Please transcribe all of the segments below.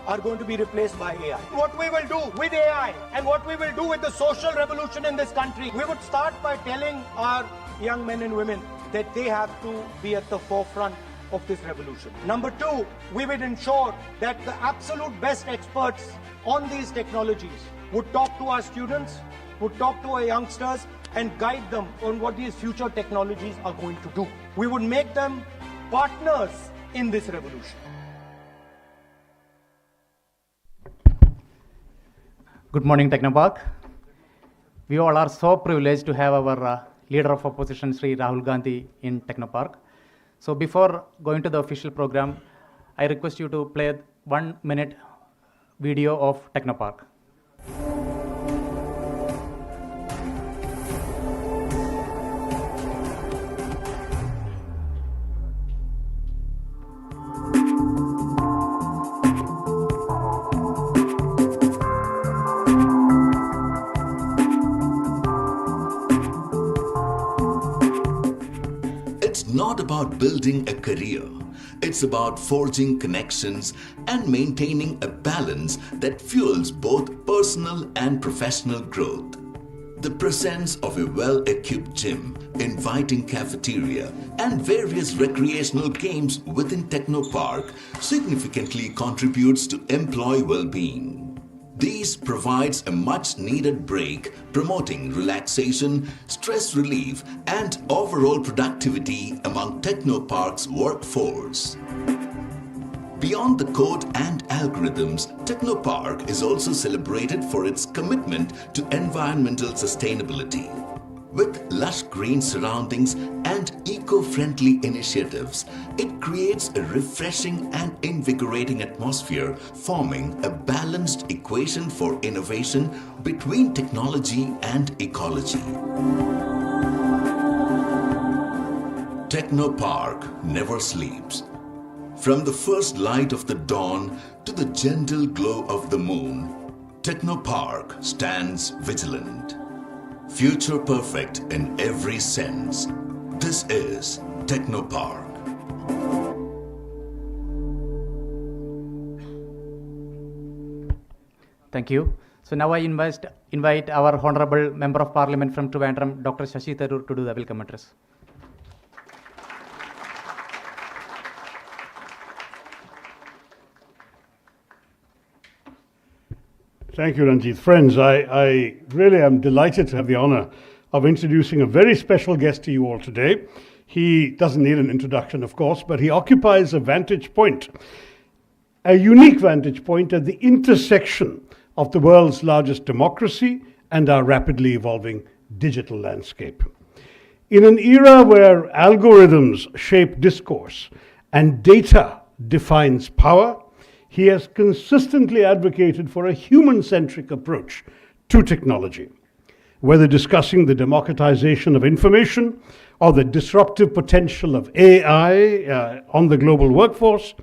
are going to be replaced by AI. What we will do with AI and what we will do with the social revolution in this country, we would start by telling our young men and women that they have to be at the forefront of this revolution. Number two, we will ensure that the absolute best experts on these technologies would talk to our students, would talk to our youngsters and guide them on what these future technologies are going to do. We would make them partners in this revolution. Good morning, Technopark. We all are so privileged to have our leader of opposition, Shri Rahul Gandhi, in Technopark. So before going to the official program, I request you to play 1 minute video of Technopark. It's not about building a career. It's about forging connections and maintaining a balance that fuels both personal and professional growth. The presence of a well-equipped gym, inviting cafeteria, and various recreational games within Technopark significantly contributes to employee well-being. These provides a much-needed break, promoting relaxation, stress relief, and overall productivity among Technopark's workforce. Beyond the code and algorithms, Technopark is also celebrated for its commitment to environmental sustainability. With lush green surroundings and eco-friendly initiatives, it creates a refreshing and invigorating atmosphere, forming a balanced equation for innovation between technology and ecology. Technopark never sleeps. From the first light of the dawn to the gentle glow of the moon, Technopark stands vigilant. Future perfect in every sense. This is Technopark. Thank you. So now I invite our Honorable Member of Parliament from Trivandrum, Dr. Shashi Tharoor, to do the welcome address. Thank you, Ranjit. Friends, I really am delighted to have the honor of introducing a very special guest to you all today. He doesn't need an introduction, of course, but he occupies a vantage point, a unique vantage point at the intersection of the world's largest democracy and our rapidly evolving digital landscape. In an era where algorithms shape discourse and data defines power, he has consistently advocated for a human-centric approach to technology. Whether discussing the democratization of information or the disruptive potential of AI on the global workforce,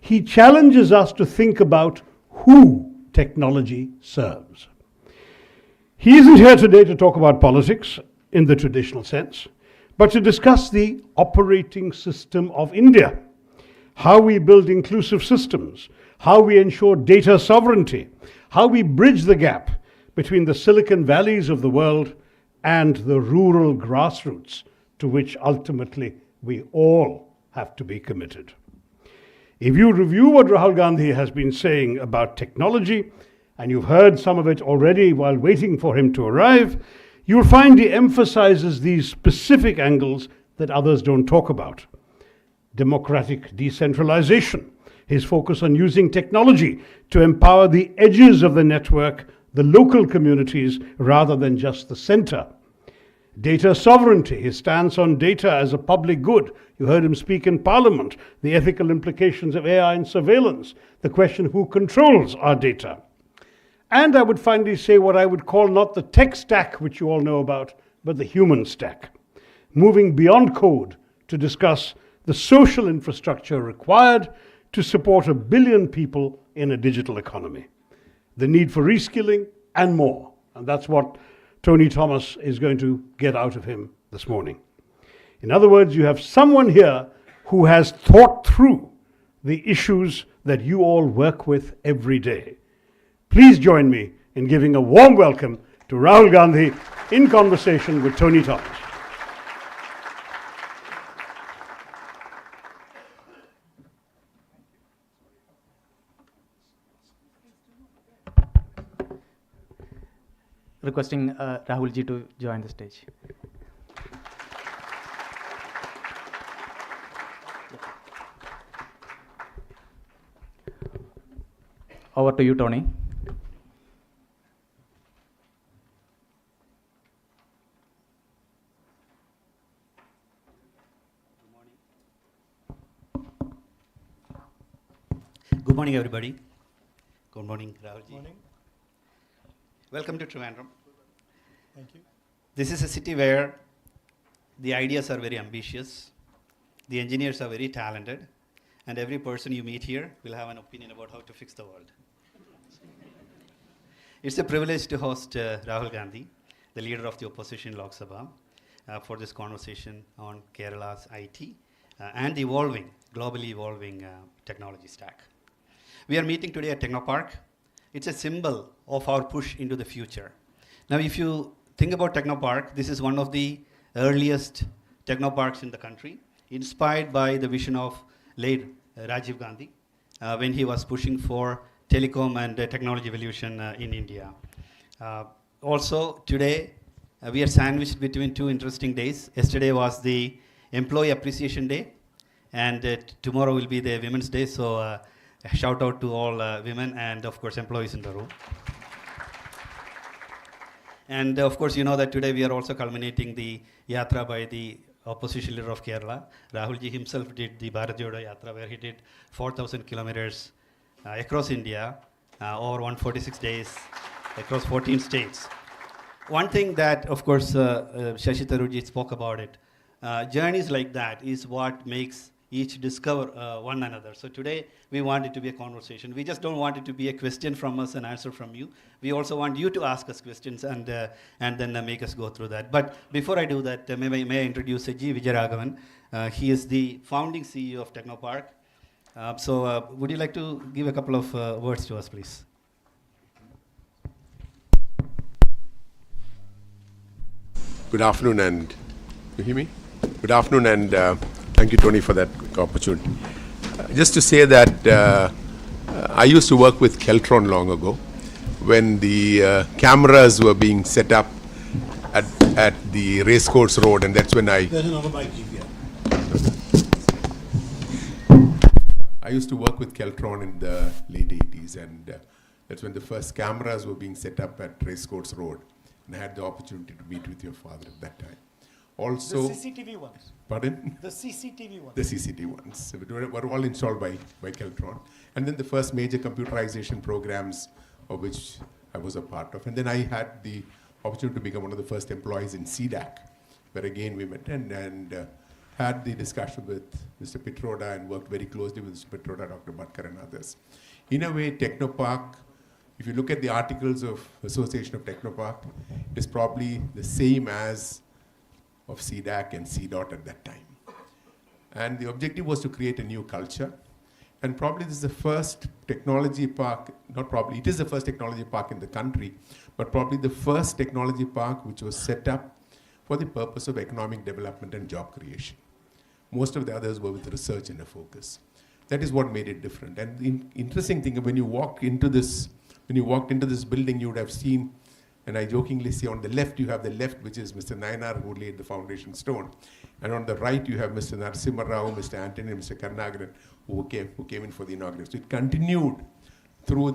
he challenges us to think about who technology serves. He isn't here today to talk about politics in the traditional sense, but to discuss the operating system of India, how we build inclusive systems, how we ensure data sovereignty, how we bridge the gap between the Silicon Valleys of the world and the rural grassroots to which ultimately we all have to be committed. If you review what Rahul Gandhi has been saying about technology, and you've heard some of it already while waiting for him to arrive, you'll find he emphasizes these specific angles that others don't talk about. Democratic decentralization, his focus on using technology to empower the edges of the network, the local communities, rather than just the center. Data sovereignty, his stance on data as a public good. You heard him speak in Parliament, the ethical implications of AI and surveillance, the question who controls our data. And I would finally say what I would call not the tech stack, which you all know about, but the human stack. Moving beyond code to discuss the social infrastructure required to support 1 billion people in a digital economy, the need for reskilling and more. And that's what Tony Thomas is going to get out of him this morning. In other words, you have someone here who has thought through the issues that you all work with every day. Please join me in giving a warm welcome to Rahul Gandhi in conversation with Tony Thomas. Requesting Rahul ji to join the stage. Over to you, Tony. Good morning, everybody. Good morning, Rahul ji. Morning. Welcome to Trivandrum. Thank you. This is a city where the ideas are very ambitious, the engineers are very talented, and every person you meet here will have an opinion about how to fix the world. It's a privilege to host Rahul Gandhi, the leader of the opposition in Lok Sabha, for this conversation on Kerala's IT and globally evolving technology stack. We are meeting today at Technopark. It's a symbol of our push into the future. Now, if you think about Technopark, this is one of the earliest technoparks in the country, inspired by the vision of late Rajiv Gandhi when he was pushing for telecom and technology evolution in India. Also, today, we are sandwiched between two interesting days. Yesterday was the Employee Appreciation Day, and tomorrow will be the Women's Day, so shout out to all women and, of course, employees in the room. And, of course, you know that today we are also culminating the Yatra by the opposition leader of Kerala. Rahul ji himself did the Bharat Jodo Yatra, where he did 4,000 kilometers across India over 146 days across 14 states. One thing that, of course, Shashi Tharoor ji spoke about it, journeys like that is what makes each discover one another. So today, we want it to be a conversation. We just don't want it to be a question from us and answer from you. We also want you to ask us questions and then make us go through that. But before I do that, may I introduce G. Vijayaraghavan. He is the founding CEO of Technopark. So would you like to give a couple of words to us, please? Good afternoon, and you hear me? Good afternoon, and thank you, Tony, for that opportunity. Just to say that I used to work with Keltron long ago, when the cameras were being set up at the Racecourse Road, and that's when I used to work with Keltron in the late 80s, and that's when the first cameras were being set up at Racecourse Road, and I had the opportunity to meet with your father at that time. Also, The CCTV ones. pardon? The CCTV ones. The CCTV ones were all installed by Keltron. And then the first major computerization programs of which I was a part of. And then I had the opportunity to become one of the first employees in CDAC, where again we met and had the discussion with Mr. Pitroda and worked very closely with Mr. Pitroda, Dr. Bhatkar and others. In a way, Technopark, if you look at the articles of Association of Technopark, is probably the same as of CDAC and CDOT at that time. And the objective was to create a new culture. And probably this is the first technology park, not probably, it is the first technology park in the country, but probably the first technology park which was set up for the purpose of economic development and job creation. Most of the others were with research and a focus. That is what made it different. And the interesting thing, when you walked into this building, you would have seen, and I jokingly say on the left, you have the left, which is Mr. Nayanar, who laid the foundation stone. And on the right, you have Mr. Narasimha Rao, Mr. Anthony, and Mr. Karnagaran, who came in for the inauguration. So it continued through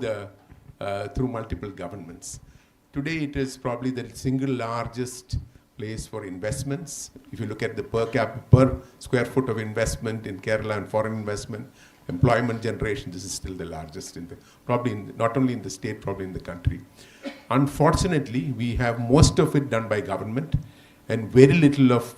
multiple governments. Today, it is probably the single largest place for investments. If you look at the per square foot of investment in Kerala and foreign investment, employment generation, this is still the largest not only in the state, probably in the country. Unfortunately, we have most of it done by government and very little of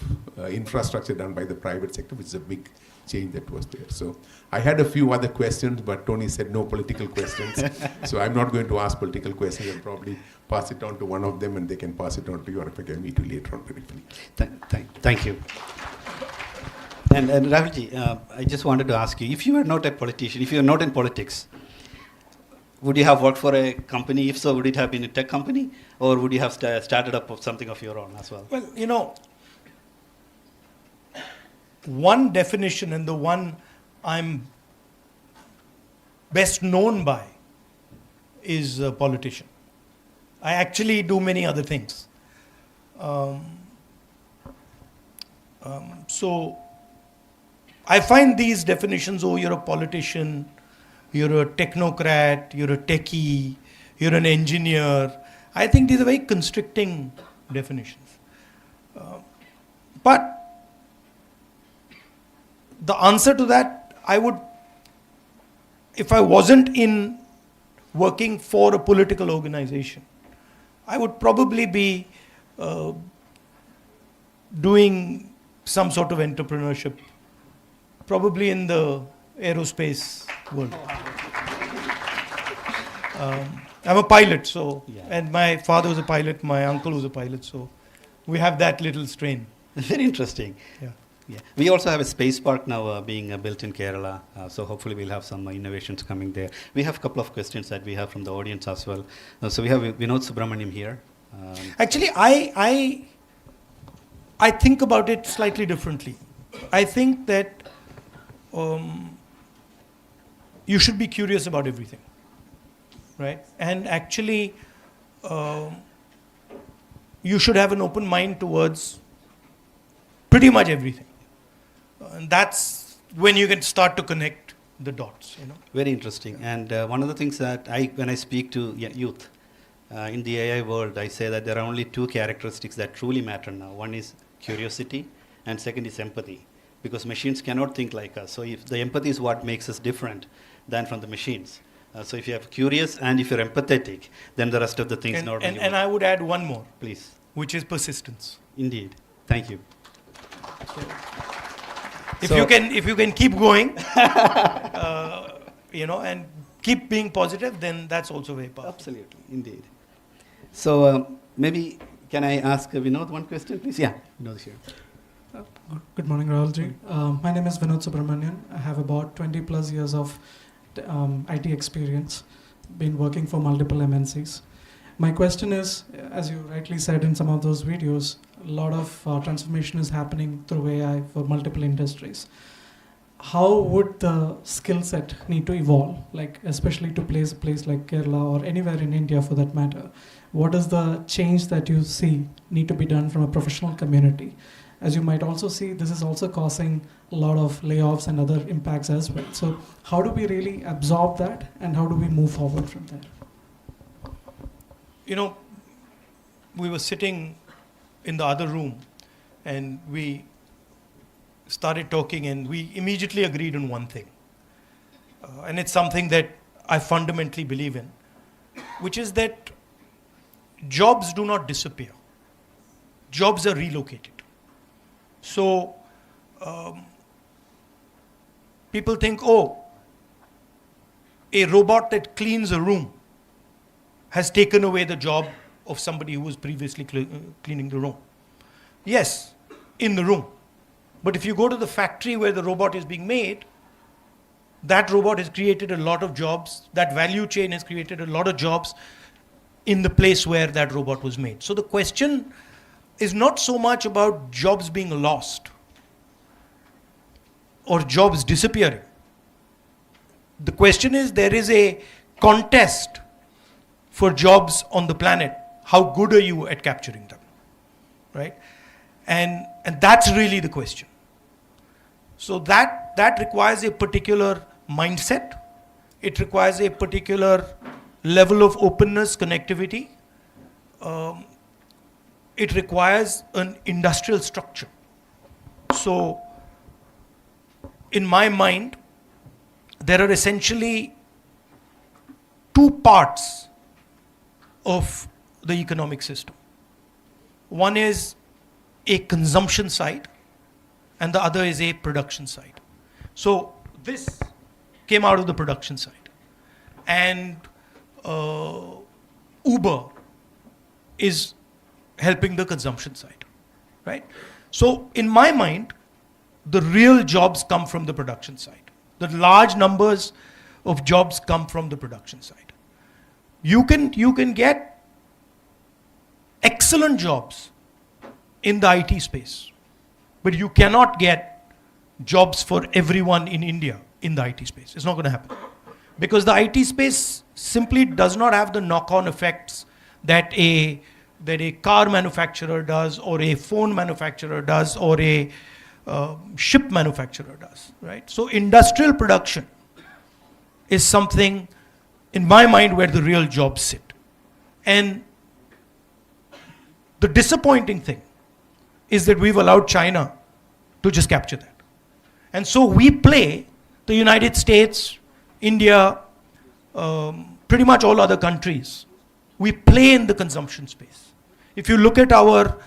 infrastructure done by the private sector, which is a big change that was there. So I had a few other questions, but Tony said no political questions. So I'm not going to ask political questions. I'll probably pass it on to one of them, and they can pass it on to you, or if I can meet you later on briefly. Thank you. And Rahulji, I just wanted to ask you, if you were not a politician, if you were not in politics, would you have worked for a company? If so, would it have been a tech company? Or would you have started up something of your own as well? Well, you know, one definition and the one I'm best known by is a politician. I actually do many other things. So I find these definitions, oh, you're a politician, you're a technocrat, you're a techie, you're an engineer. I think these are very constricting definitions. But the answer to that, if I wasn't in working for a political organization, I would probably be doing some sort of entrepreneurship, probably in the aerospace world. I'm a pilot, so, and my father was a pilot, my uncle was a pilot, so we have that little strain. Very interesting. Yeah. Yeah. We also have a space park now being built in Kerala, so hopefully we'll have some innovations coming there. We have a couple of questions that we have from the audience as well. So we have Vinod Subramaniam here. Actually, I think about it slightly differently. I think that you should be curious about everything, right? And actually, you should have an open mind towards pretty much everything. And that's when you can start to connect the dots, you know. Very interesting. And one of the things that when I speak to youth in the AI world, I say that there are only two characteristics that truly matter now. One is curiosity, and second is empathy. Because machines cannot think like us. So if the empathy is what makes us different than from the machines. So if you are curious and if you're empathetic, then the rest of the things normally and I would add one more. Please. Which is persistence. Indeed. Thank you. If you can keep going, you know, and keep being positive, then that's also very powerful. Absolutely, indeed. So maybe can I ask Vinod one question, please? Yeah, Vinod is here. Good morning, Rahulji. My name is Vinod Subramanian. I have about 20 plus years of IT experience, been working for multiple MNCs. My question is, as you rightly said in some of those videos, a lot of transformation is happening through AI for multiple industries. How would the skill set need to evolve, like especially to a place like Kerala or anywhere in India for that matter? What is the change that you see need to be done from a professional community? As you might also see, this is also causing a lot of layoffs and other impacts as well. So how do we really absorb that, and how do we move forward from there? You know, we were sitting in the other room and we started talking and we immediately agreed on one thing. And it's something that I fundamentally believe in, which is that jobs do not disappear. Jobs are relocated. So people think, oh, a robot that cleans a room has taken away the job of somebody who was previously cleaning the room. Yes, in the room. But if you go to the factory where the robot is being made, that robot has created a lot of jobs. That value chain has created a lot of jobs in the place where that robot was made. So the question is not so much about jobs being lost or jobs disappearing. The question is, there is a contest for jobs on the planet. How good are you at capturing them, right? And that's really the question. So that requires a particular mindset. It requires a particular level of openness, connectivity. It requires an industrial structure. So in my mind, there are essentially two parts of the economic system. One is a consumption side and the other is a production side. So this came out of the production side. And Uber is helping the consumption side, right? So in my mind, the real jobs come from the production side. The large numbers of jobs come from the production side. You can get excellent jobs in the IT space, but you cannot get jobs for everyone in India in the IT space. It's not going to happen. Because the IT space simply does not have the knock-on effects that a car manufacturer does, or a phone manufacturer does, or a ship manufacturer does, right? So industrial production is something, in my mind, where the real jobs sit. And the disappointing thing is that we've allowed China to just capture that. And so we play, the United States, India, pretty much all other countries, we play in the consumption space. If you look at our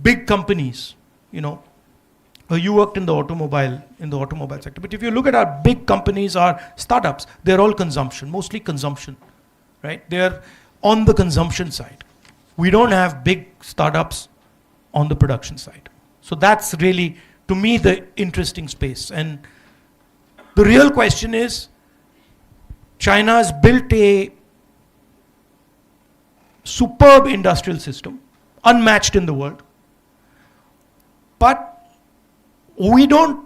big companies, you worked in the automobile sector, but if you look at our big companies, our startups, they're all consumption, mostly consumption, right? They're on the consumption side. We don't have big startups on the production side. So that's really, to me, the interesting space. And the real question is, China's built a superb industrial system, unmatched in the world, but we don't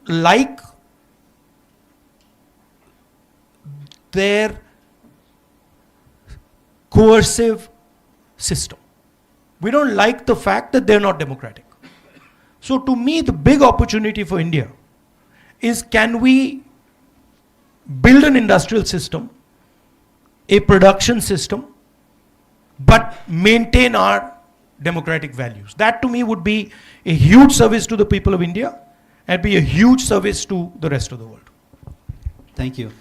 like their coercive system. We don't like the fact that they're not democratic. So to me, the big opportunity for India is, can we build an industrial system, a production system, but maintain our democratic values? That to me would be a huge service to the people of India and be a huge service to the rest of the world. Thank you.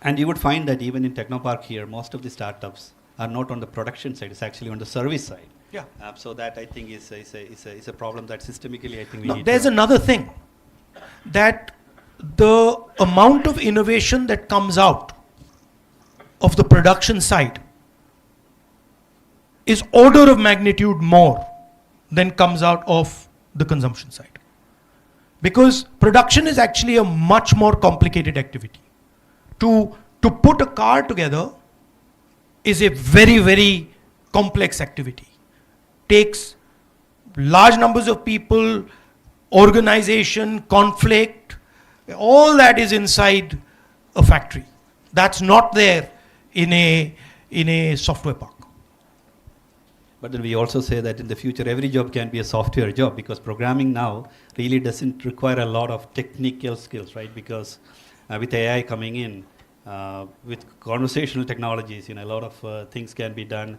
And you would find that even in Technopark here, most of the startups are not on the production side, it's actually on the service side. Yeah. So that I think is a problem that systemically I think we Now, need there's to another thing, that the amount of innovation that comes out of the production side is order of magnitude more than comes out of the consumption side. Because production is actually a much more complicated activity. To put a car together is a very, very complex activity. Takes large numbers of people, organization, conflict, all that is inside a factory. That's not there in a software park. But then we also say that in the future, every job can be a software job, because programming now really doesn't require a lot of technical skills, right? Because with AI coming in, with conversational technologies, a lot of things can be done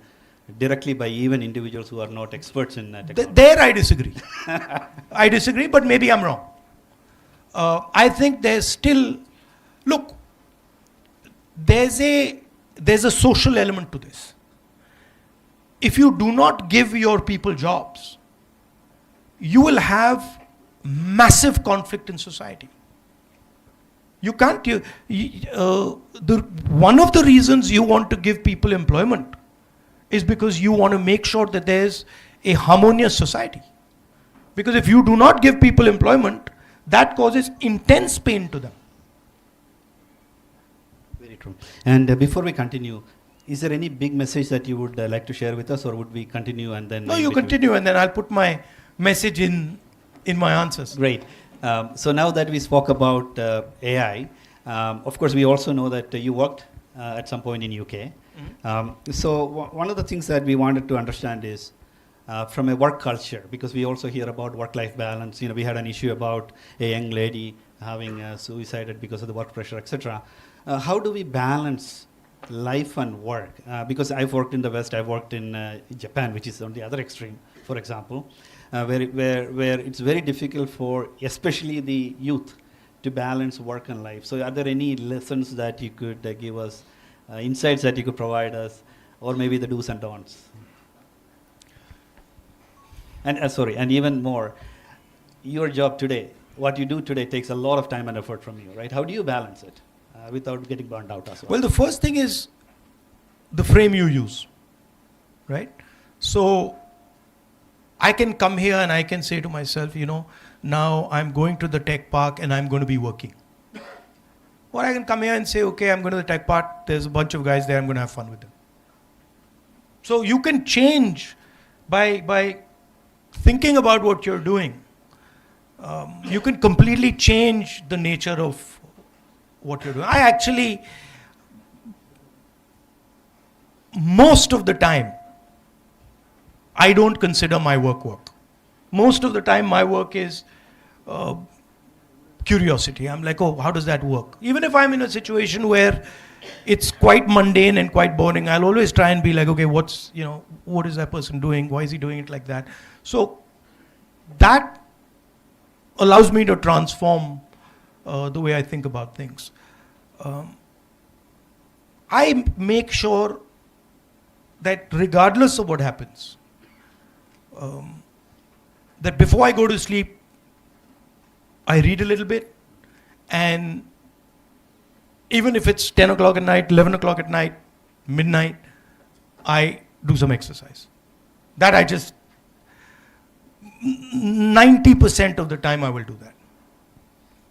directly by even individuals who are not experts in technology. There I disagree. I disagree, but maybe I'm wrong. I think there's still, look, there's a social element to this. If you do not give your people jobs, you will have massive conflict in society. You can't, one of the reasons you want to give people employment is because you want to make sure that there's a harmonious society. Because if you do not give people employment, that causes intense pain to them. Very true. And before we continue, is there any big message that you would like to share with us, or would we continue and then? No, you continue and then I'll put my message in my answers. Great. So now that we spoke about AI, of course we also know that you worked at some point in UK. So one of the things that we wanted to understand is from a work culture, because we also hear about work-life balance. We had an issue about a young lady having suicided because of the work pressure, etc. How do we balance life and work? Because I've worked in the West, I've worked in Japan, which is on the other extreme, for example, where it's very difficult for especially the youth to balance work and life. So are there any lessons that you could give us, insights that you could provide us, or maybe the do's and don'ts? And and even more, your job today, what you do today takes a lot of time and effort from you, right? How do you balance it without getting burned out as well? Well, the first thing is the frame you use, right? So I can come here and I can say to myself, now I'm going to the tech park and I'm going to be working. Or I can come here and say, okay, I'm going to the tech park, there's a bunch of guys there, I'm going to have fun with them. So you can change by thinking about what you're doing. You can completely change the nature of what you're doing. I actually, most of the time, I don't consider my work. Most of the time my work is curiosity. I'm like, oh, how does that work? Even if I'm in a situation where it's quite mundane and quite boring, I'll always try and be like, okay, what is that person doing? Why is he doing it like that? So that allows me to transform the way I think about things. I make sure that regardless of what happens, that before I go to sleep, I read a little bit, and even if it's 10 o'clock at night, 11 o'clock at night, midnight, I do some exercise. That 90% of the time I will do that.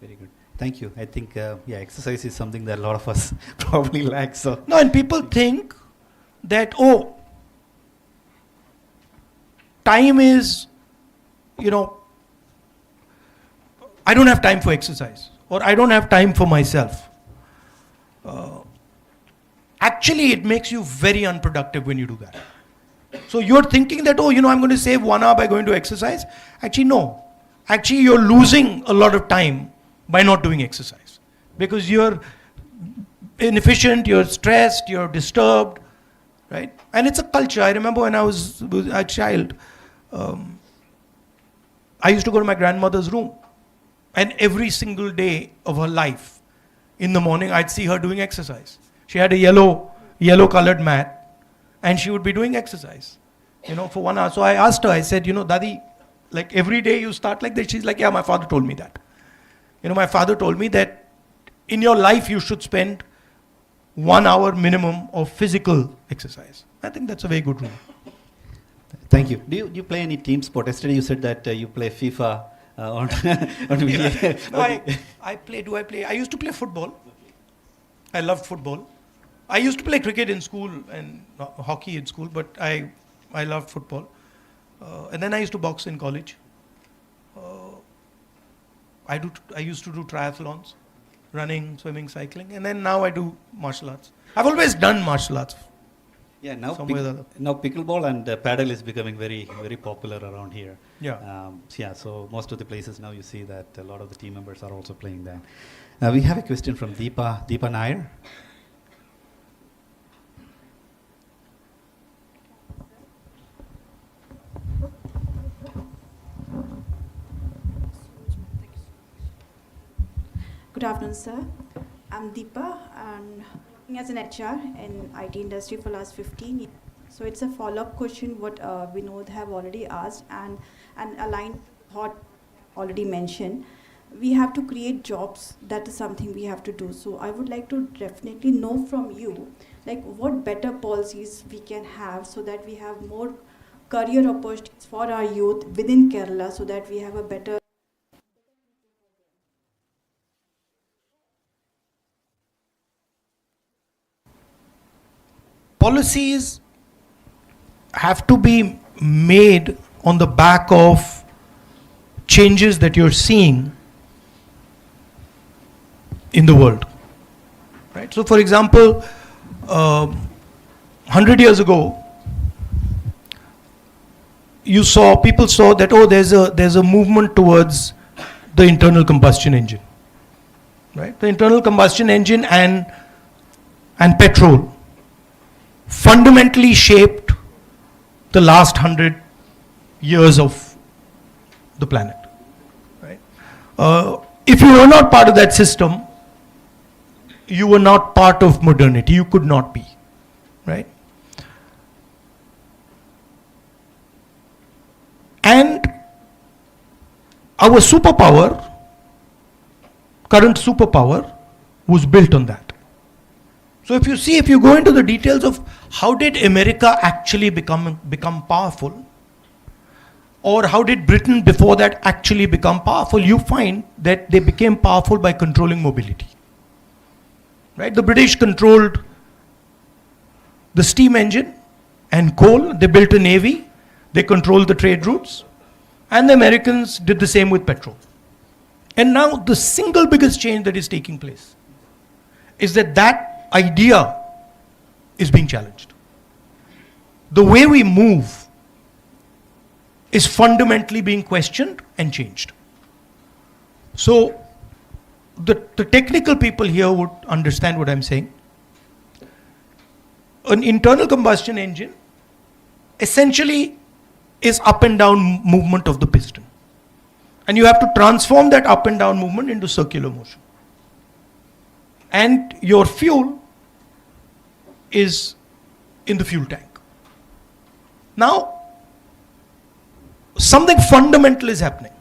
Very good. Thank you. I think, exercise is something that a lot of us probably lack. So No, and people think that, time is, I don't have time for exercise, or I don't have time for myself. Actually, it makes you very unproductive when you do that. So you're thinking that, I'm going to save 1 hour by going to exercise. Actually, no. Actually, you're losing a lot of time by not doing exercise, because you're inefficient, you're stressed, you're disturbed, right? And it's a culture. I remember when I was a child, I used to go to my grandmother's room, and every single day of her life, in the morning, I'd see her doing exercise. She had a yellow colored mat, and she would be doing exercise, for 1 hour. So I asked her, I said, Dadi, like every day you start like that? She's like, yeah, my father told me that. My father told me that in your life you should spend 1 hour minimum of physical exercise. I think that's a very good rule. thank you. Do you play any team sport? Yesterday you said that you play FIFA on video. I play. I used to play football. I loved football. I used to play cricket in school and hockey in school, but I loved football. And then I used to box in college. I used to do triathlons, running, swimming, cycling, and then now I do martial arts. I've always done martial arts. Yeah, now Now pickleball and paddle is becoming very, very popular around here. Yeah. So most of the places now you see that a lot of the team members are also playing that. We have a question from Deepa Nair. Good afternoon, sir. I'm Deepa, and working as an HR in IT industry for last 15 years. So it's a follow-up question what Vinod have already asked and aligned thought already mentioned. We have to create jobs. That is something we have to do. So I would like to definitely know from you, like what better policies we can have so that we have more career opportunities for our youth within Kerala, so that we have a better policies have to be made on the back of changes that you're seeing in the world, right? So for example, 100 years ago, people saw that, there's a movement towards the internal combustion engine, right? The internal combustion engine and petrol fundamentally shaped the last 100 years of the planet, right? If you were not part of that system, you were not part of modernity. You could not be, right? And our current superpower was built on that. So if you go into the details of how did America actually become powerful, or how did Britain before that actually become powerful? You find that they became powerful by controlling mobility. Right? The British controlled the steam engine and coal. They built a navy. They controlled the trade routes. And the Americans did the same with petrol. And now the single biggest change that is taking place is that idea is being challenged. The way we move is fundamentally being questioned and changed. So the technical people here would understand what I'm saying. An internal combustion engine essentially is up and down movement of the piston. And you have to transform that up and down movement into circular motion. And your fuel is in the fuel tank. Now, something fundamental is happening,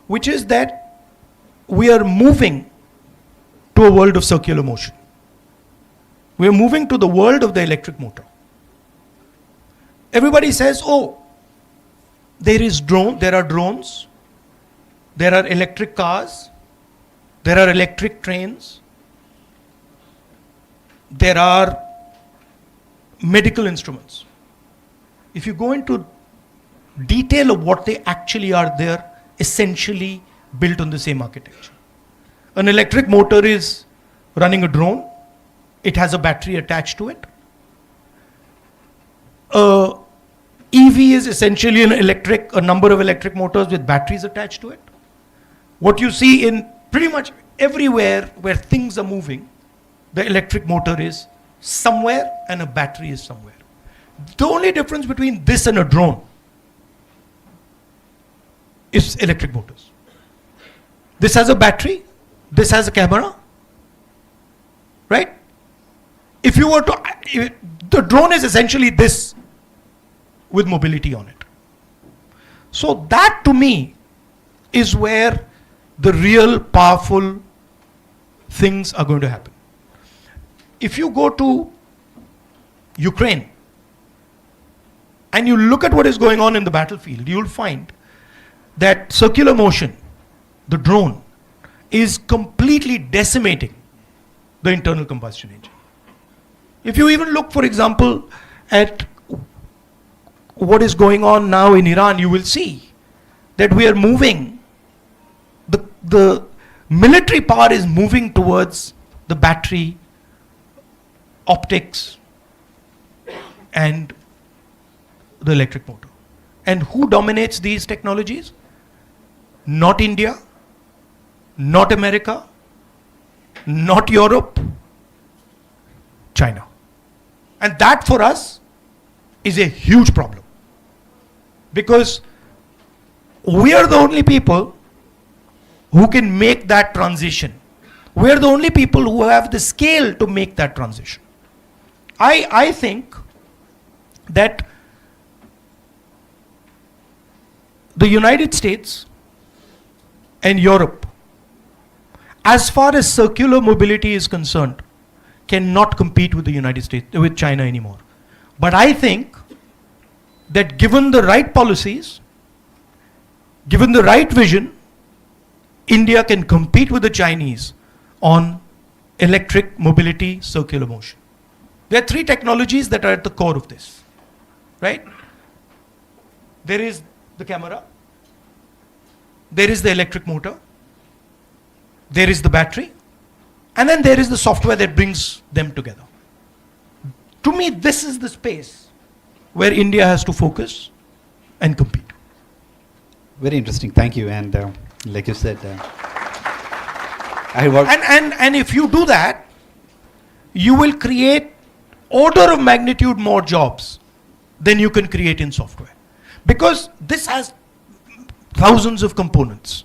which is that we are moving to a world of circular motion. We are moving to the world of the electric motor. Everybody says, oh, there are drones, there are electric cars, there are electric trains, there are medical instruments. If you go into detail of what they actually are, they're essentially built on the same architecture. An electric motor is running a drone. It has a battery attached to it. EV is essentially a number of electric motors with batteries attached to it. What you see in pretty much everywhere where things are moving, the electric motor is somewhere and a battery is somewhere. The only difference between this and a drone is electric motors. This has a battery, this has a camera, right? If you were to, the drone is essentially this with mobility on it. So that to me is where the real powerful things are going to happen. If you go to Ukraine and you look at what is going on in the battlefield, you'll find that circular motion, the drone, is completely decimating the internal combustion engine. If you even look, for example, at what is going on now in Iran, you will see that we are moving, the military power is moving towards the battery, optics, and the electric motor. And who dominates these technologies? Not India, not America, not Europe, China. And that for us is a huge problem, because we are the only people who can make that transition. We are the only people who have the scale to make that transition. I think that the United States and Europe, as far as circular mobility is concerned, cannot compete with the United States, with China anymore. But I think that given the right policies, given the right vision, India can compete with the Chinese on electric mobility, circular motion. There are three technologies that are at the core of this, right? There is the camera, there is the electric motor, there is the battery, and then there is the software that brings them together. To me, this is the space where India has to focus and compete. Very interesting. Thank you. And like you said, I work. And if you do that, you will create order of magnitude more jobs than you can create in software. Because this has thousands of components.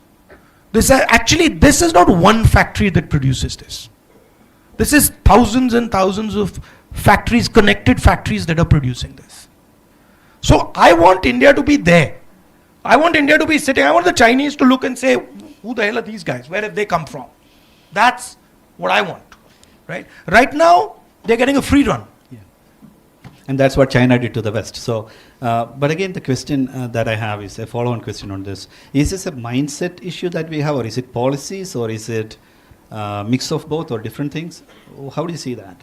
This is not one factory that produces this. This is thousands and thousands of factories, connected factories that are producing this. So I want India to be there. I want India to be sitting. I want the Chinese to look and say, who the hell are these guys? Where have they come from? That's what I want, right? Right now, they're getting a free run. Yeah. And that's what China did to the West. So, but again, the question that I have is a follow-on question on this. Is this a mindset issue that we have, or is it policies, or is it mix of both, or different things? How do you see that?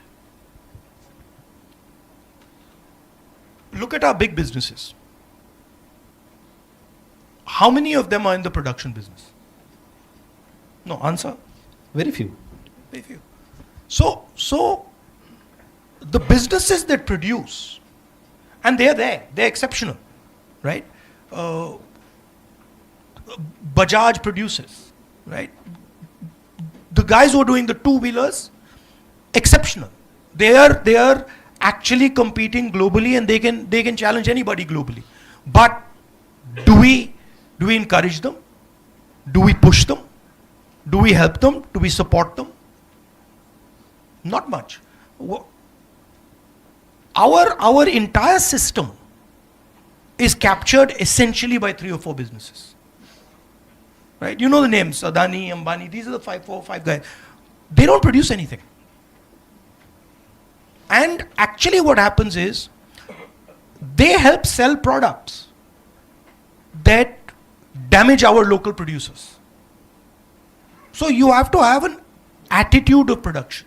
Look at our big businesses. How many of them are in the production business? No, answer? Very few. Very few. So the businesses that produce, and they're there, they're exceptional, right? Bajaj produces, right? The guys who are doing the two-wheelers, exceptional. They are actually competing globally, and they can challenge anybody globally. But do we encourage them? Do we push them? Do we help them? Do we support them? Not much. Our entire system is captured essentially by 3 or 4 businesses. Right? You know the names, Adani, Ambani, these are the 4 or 5 guys. They don't produce anything. And actually what happens is, they help sell products that damage our local producers. So you have to have an attitude of production.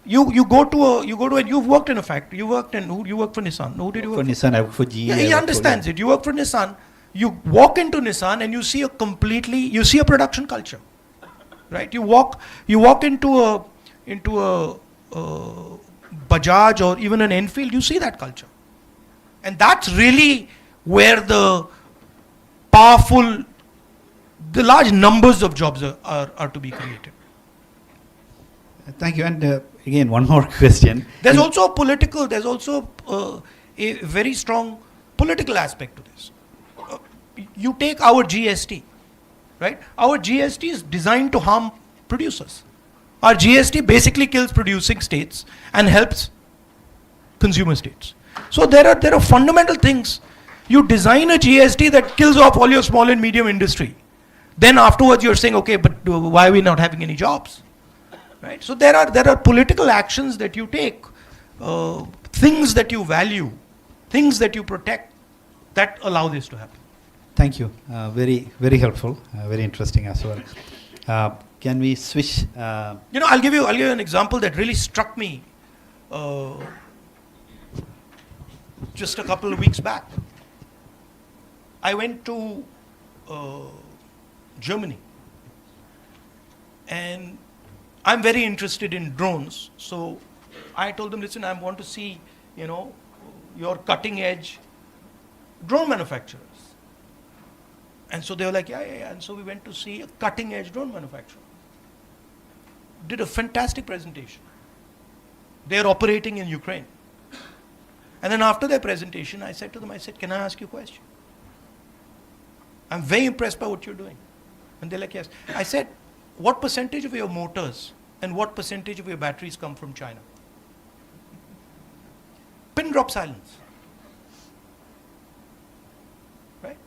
You go to you've worked in a factory. You worked for Nissan. Who did you work for? Nissan, I work for GE. Yeah, he understands it. You work for Nissan. You walk into Nissan and you see a production culture, right? You walk into a Bajaj or even an Enfield. You see that culture, and that's really where the large numbers of jobs are to be created. Thank you. And again, one more question. There's also a very strong political aspect to this. You take our GST, right? Our GST is designed to harm producers. Our GST basically kills producing states and helps consumer states. So there are fundamental things. You design a GST that kills off all your small and medium industry. Then afterwards you're saying, okay, but why are we not having any jobs? Right? So there are political actions that you take, things that you value, things that you protect, that allow this to happen. Thank you. Very, very helpful. Very interesting as well. Can we switch? I'll give you an example that really struck me just a couple of weeks back. I went to Germany, and I'm very interested in drones. So I told them, listen, I want to see, your cutting edge drone manufacturers. And so they were like, yeah. And so we went to see a cutting edge drone manufacturer. Did a fantastic presentation. They're operating in Ukraine. And then after their presentation, I said to them, can I ask you a question? I'm very impressed by what you're doing. And they're like, yes. I said, what percentage of your motors and what percentage of your batteries come from China? Pin drop silence. Right?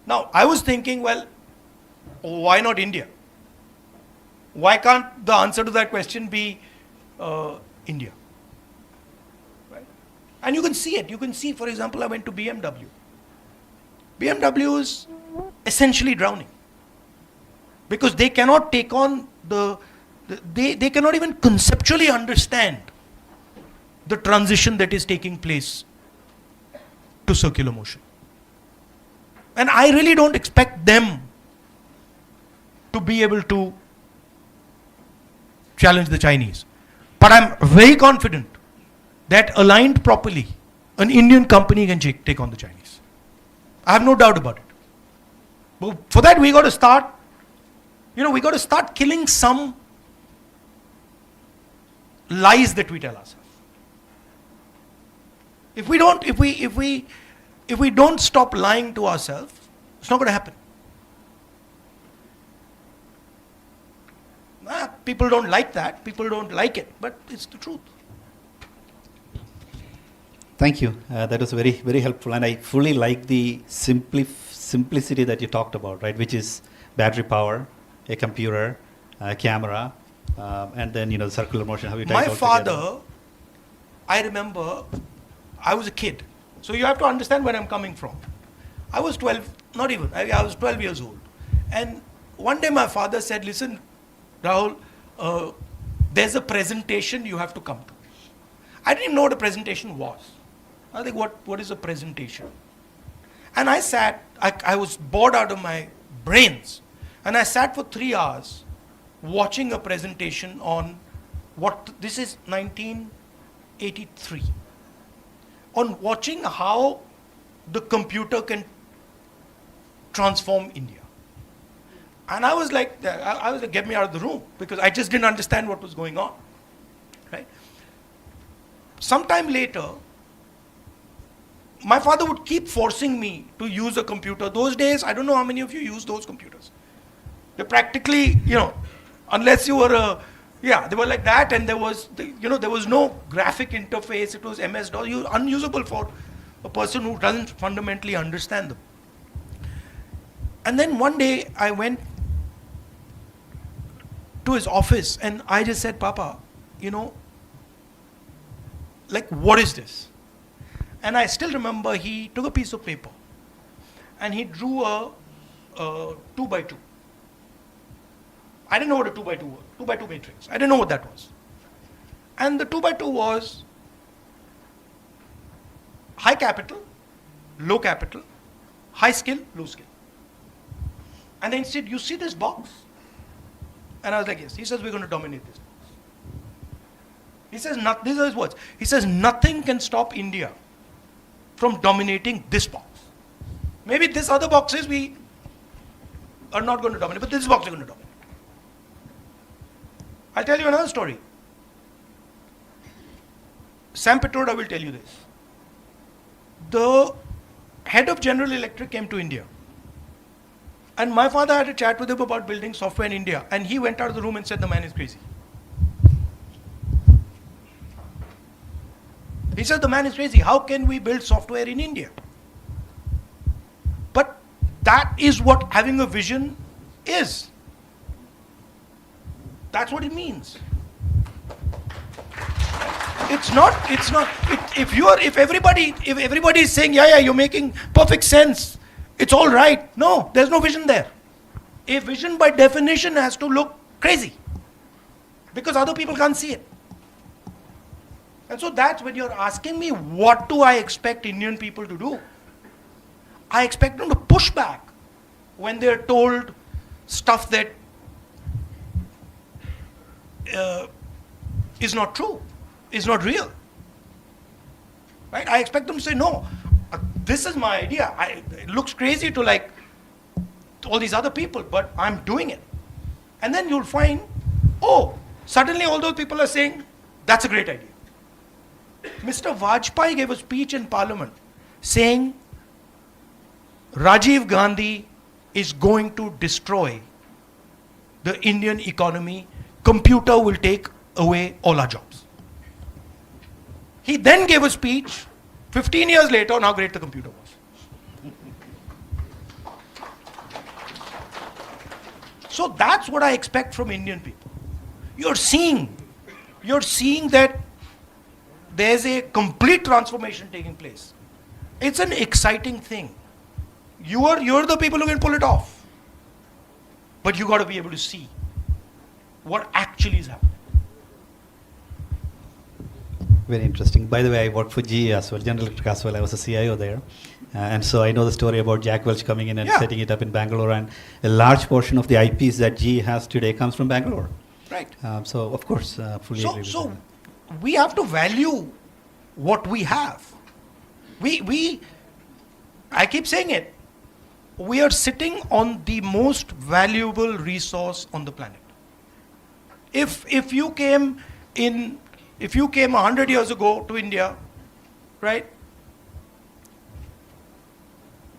Now, I was thinking, well, why not India? Why can't the answer to that question be India? Right? And you can see it. You can see, for example, I went to BMW. BMW is essentially drowning because they cannot take on they cannot even conceptually understand the transition that is taking place to circular motion. And I really don't expect them to be able to challenge the Chinese. But I'm very confident that aligned properly, an Indian company can take on the Chinese. I have no doubt about it. But for that, we got to start, we got to start killing some lies that we tell ourselves. If we don't stop lying to ourselves, it's not going to happen. People don't like that. People don't like it, but it's the truth. Thank you. That was very, very helpful, and I fully like the simplicity that you talked about, right? Which is battery power, a computer, a camera, and then the circular motion. How you My father I remember I was a kid. So you have to understand where I'm coming from. I was 12, not even, I was 12 years old. And one day my father said, listen, Rahul, there's a presentation you have to come to. I didn't even know what a presentation was. I was like, what is a presentation? And I sat, I was bored out of my brains. And I sat for 3 hours watching a presentation on this is 1983. On watching how the computer can transform India. And I was like, get me out of the room, because I just didn't understand what was going on. Right? Sometime later, my father would keep forcing me to use a computer. Those days, I don't know how many of you use those computers. They're practically, unless you were they were like that, and there was no graphic interface. It was MS-DOS, unusable for a person who doesn't fundamentally understand them. And then one day I went to his office and I just said, Papa, what is this? And I still remember he took a piece of paper and he drew a 2x2. I didn't know what a 2x2 was, 2x2 matrix. I didn't know what that was. And the 2x2 was high capital, low capital, high skill, low skill. And then he said, you see this box? And I was like, yes. He says, we're going to dominate this box. He says, these are his words. He says, nothing can stop India from dominating this box. Maybe this other boxes we are not going to dominate, but this box we're going to dominate. I'll tell you another story. Sam Pitroda will tell you this. The head of General Electric came to India. And my father had a chat with him about building software in India. And he went out of the room and said, the man is crazy. He said, the man is crazy. How can we build software in India? But that is what having a vision is. That's what it means. If everybody is saying, yeah, you're making perfect sense, it's all right. No, there's no vision there. A vision by definition has to look crazy because other people can't see it. And so that's when you're asking me, what do I expect Indian people to do? I expect them to push back when they're told stuff that is not true, is not real. Right? I expect them to say, no, this is my idea. It looks crazy to like all these other people, but I'm doing it. And then you'll find, suddenly all those people are saying, that's a great idea. Mr. Vajpayee gave a speech in Parliament saying, Rajiv Gandhi is going to destroy the Indian economy. Computer will take away all our jobs. He then gave a speech 15 years later on how great the computer was. So that's what I expect from Indian people. You're seeing that there's a complete transformation taking place. It's an exciting thing. You're the people who can pull it off. But you got to be able to see what actually is happening. Very interesting. By the way, I worked for GE as well, General Electric as well. I was a CIO there. And so I know the story about Jack Welch coming in and setting it up in Bangalore. And a large portion of the IPs that GE has today comes from Bangalore. Right. So, of course, fully agree with that. We have to value what we have. I keep saying it, we are sitting on the most valuable resource on the planet. If you came 100 years ago to India, right,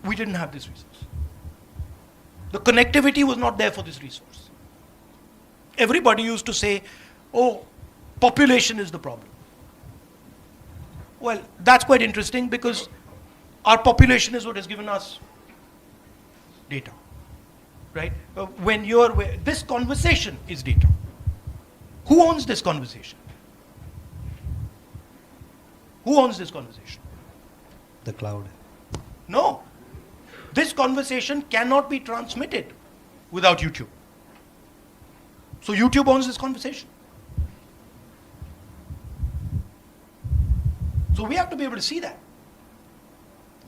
we didn't have this resource. The connectivity was not there for this resource. Everybody used to say, population is the problem. Well, that's quite interesting because our population is what has given us data, right? This conversation is data. Who owns this conversation? Who owns this conversation? The cloud. No. This conversation cannot be transmitted without YouTube. So YouTube owns this conversation. So we have to be able to see that.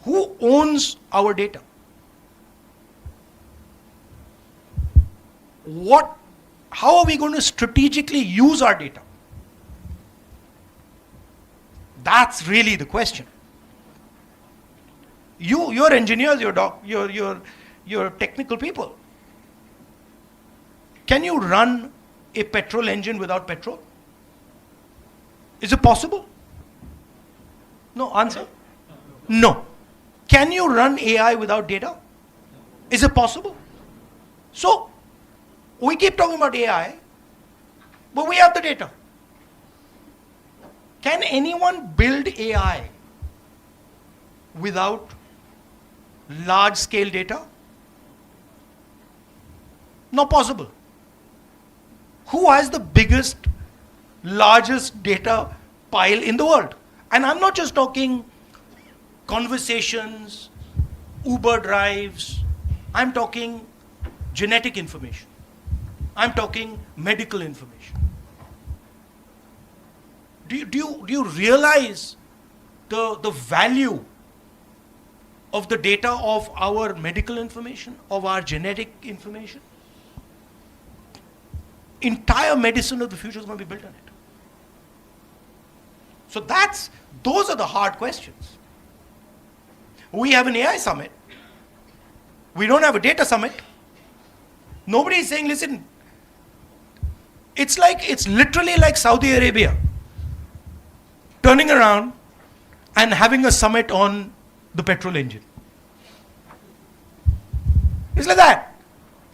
Who owns our data? How are we going to strategically use our data? That's really the question. You're engineers, you're technical people. Can you run a petrol engine without petrol? Is it possible? No, answer? No. Can you run AI without data? Is it possible? So, we keep talking about AI, but we have the data. Can anyone build AI without large-scale data? Not possible. Who has the biggest, largest data pile in the world? And I'm not just talking conversations, Uber drives. I'm talking genetic information. I'm talking medical information. Do you realize the value of the data of our medical information, of our genetic information? Entire medicine of the future is going to be built on it. So those are the hard questions. We have an AI summit. We don't have a data summit. Nobody is saying, listen, it's literally like Saudi Arabia turning around and having a summit on the petrol engine. It's like that.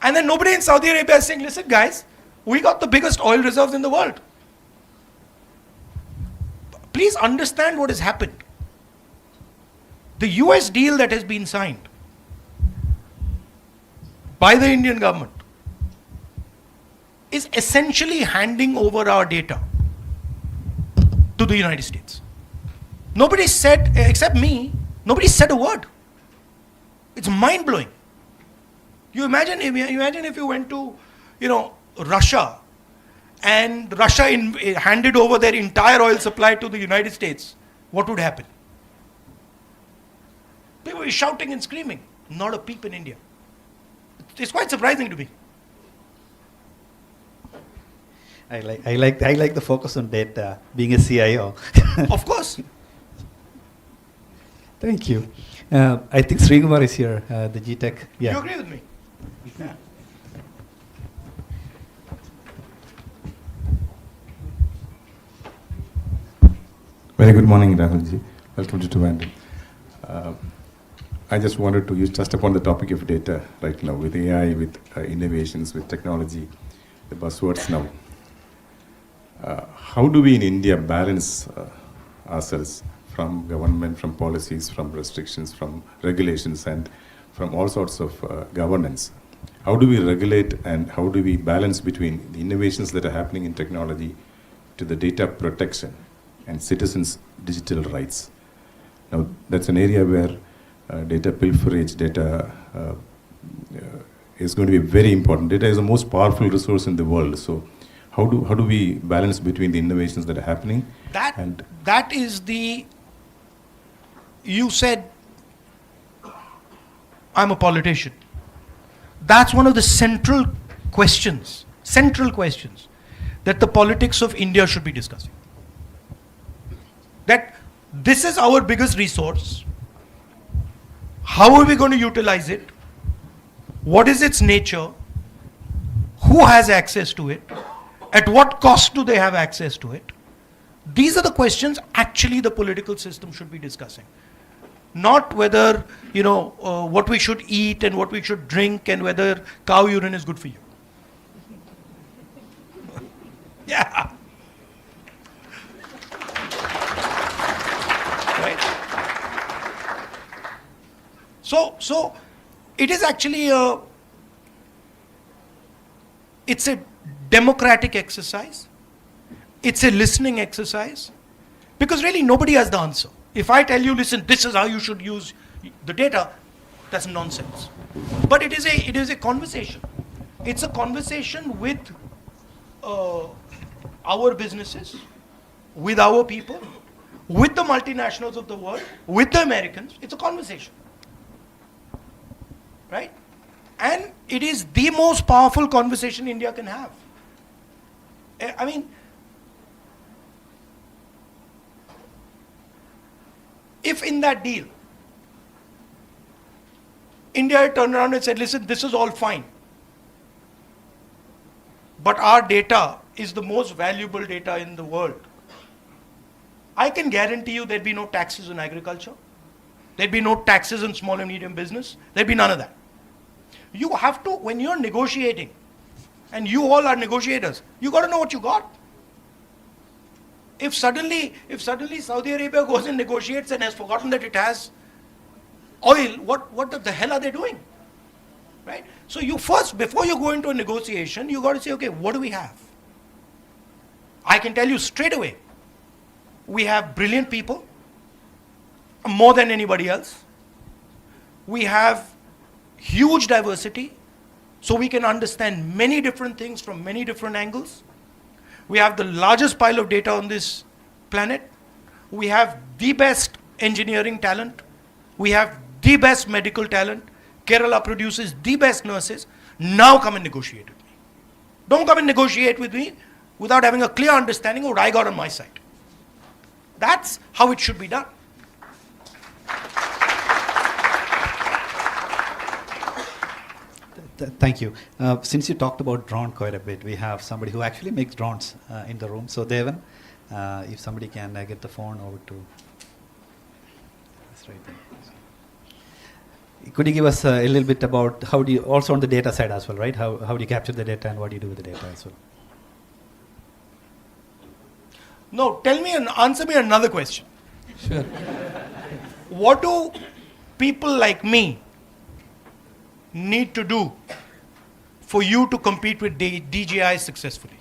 And then nobody in Saudi Arabia is saying, listen guys, we got the biggest oil reserves in the world. Please understand what has happened. The US deal that has been signed by the Indian government is essentially handing over our data to the United States. Nobody said, except me, nobody said a word. It's mind-blowing. You imagine if you went to, Russia, and Russia handed over their entire oil supply to the United States, what would happen? People were shouting and screaming. Not a peep in India. It's quite surprising to me. I like the focus on data, being a CIO. Of course. Thank you. I think Srikumar is here, the GTech. Yeah. You agree with me? Yeah. Very good morning, Rahulji. Welcome to Thiruvananthapuram. I just wanted to touch upon the topic of data right now with AI, with innovations, with technology, the buzzwords now. How do we in India balance ourselves from government, from policies, from restrictions, from regulations, and from all sorts of governance? How do we regulate and how do we balance between the innovations that are happening in technology to the data protection and citizens' digital rights? Now, that's an area where data pilferage, data is going to be very important. Data is the most powerful resource in the world. So, how do we balance between the innovations that are happening? That is the. You said, I'm a politician. That's one of the central questions that the politics of India should be discussing. That this is our biggest resource. How are we going to utilize it? What is its nature? Who has access to it? At what cost do they have access to it? These are the questions actually the political system should be discussing. Not whether, what we should eat and what we should drink and whether cow urine is good for you. Yeah. Right. So it is actually it's a democratic exercise. It's a listening exercise. Because really nobody has the answer. If I tell you, listen, this is how you should use the data, that's nonsense. But it is a conversation. It's a conversation with our businesses, with our people, with the multinationals of the world, with the Americans. It's a conversation, right? And it is the most powerful conversation India can have. I mean, if in that deal, India had turned around and said, listen, this is all fine, but our data is the most valuable data in the world, I can guarantee you there'd be no taxes on agriculture, there'd be no taxes on small and medium business, there'd be none of that. You have to, when you're negotiating, and you all are negotiators, you got to know what you got. If suddenly Saudi Arabia goes and negotiates and has forgotten that it has oil, what the hell are they doing? Right? So you first, before you go into a negotiation, you got to say, okay, what do we have? I can tell you straight away, we have brilliant people, more than anybody else. We have huge diversity, so we can understand many different things from many different angles. We have the largest pile of data on this planet. We have the best engineering talent. We have the best medical talent. Kerala produces the best nurses. Now come and negotiate with me. Don't come and negotiate with me without having a clear understanding of what I got on my side. That's how it should be done. Thank you. Since you talked about drone quite a bit, we have somebody who actually makes drones in the room. So Devan, if somebody can get the phone over to... That's right there. Could you give us a little bit about how do you, also on the data side as well, right? How do you capture the data and what do you do with the data as well? No, tell me and answer me another question. Sure. What do people like me need to do for you to compete with DJI successfully?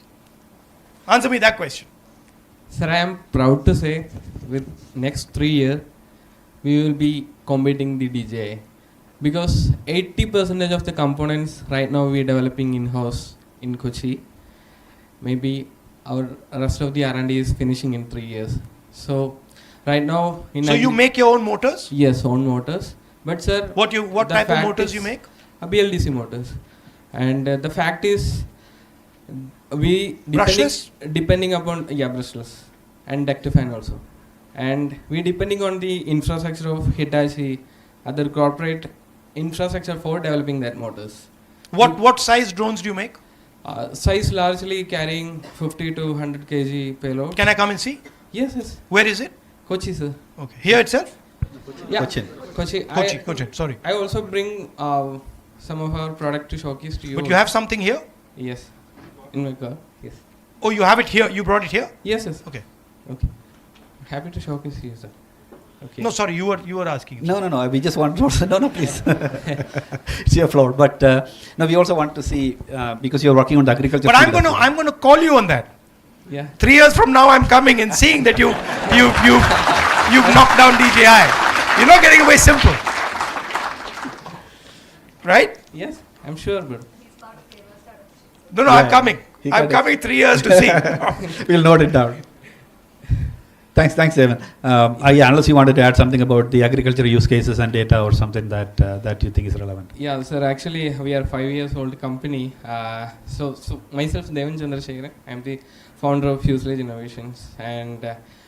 Answer me that question. Sir, I am proud to say with next 3 years, we will be competing the DJI. Because 80% of the components right now we are developing in-house in Kochi. Maybe our rest of the R&D is finishing in 3 years. So right now... So you make your own motors? Yes, own motors. But sir... What type of motors you make? BLDC motors. And the fact is, we... Depending upon... Yeah, brushless. And ducted fan also. And we depending on the infrastructure of Hitachi, other corporate infrastructure for developing that motors. What size drones do you make? Size largely carrying 50 to 100 kg payload. Can I come and see? Yes, yes. Where is it? Kochi, sir. Okay. Here itself? Yeah. Cochin. Kochi. Sorry. I also bring some of our product to showcase to you. But you have something here? Yes. In my car. Yes. Oh, you have it here? You brought it here? Yes, yes. Okay. Okay. Happy to showcase you, sir. Okay. No, sorry, you were asking. No. We just want to... No, please. It's your floor. But no, we also want to see, because you're working on the agriculture... But I'm going to call you on that. Yeah. 3 years from now, I'm coming and seeing that you've knocked down DJI. You're not getting away simple. Right? Yes, I'm sure, bro. No, I'm coming. I'm coming 3 years to see. We'll note it down. Thanks, Devan. Unless you wanted to add something about the agriculture use cases and data or something that you think is relevant. Yeah, sir. Actually, we are 5 years old company. So myself, Devan Chandrasekharan, I am the founder of Fuselage Innovations, and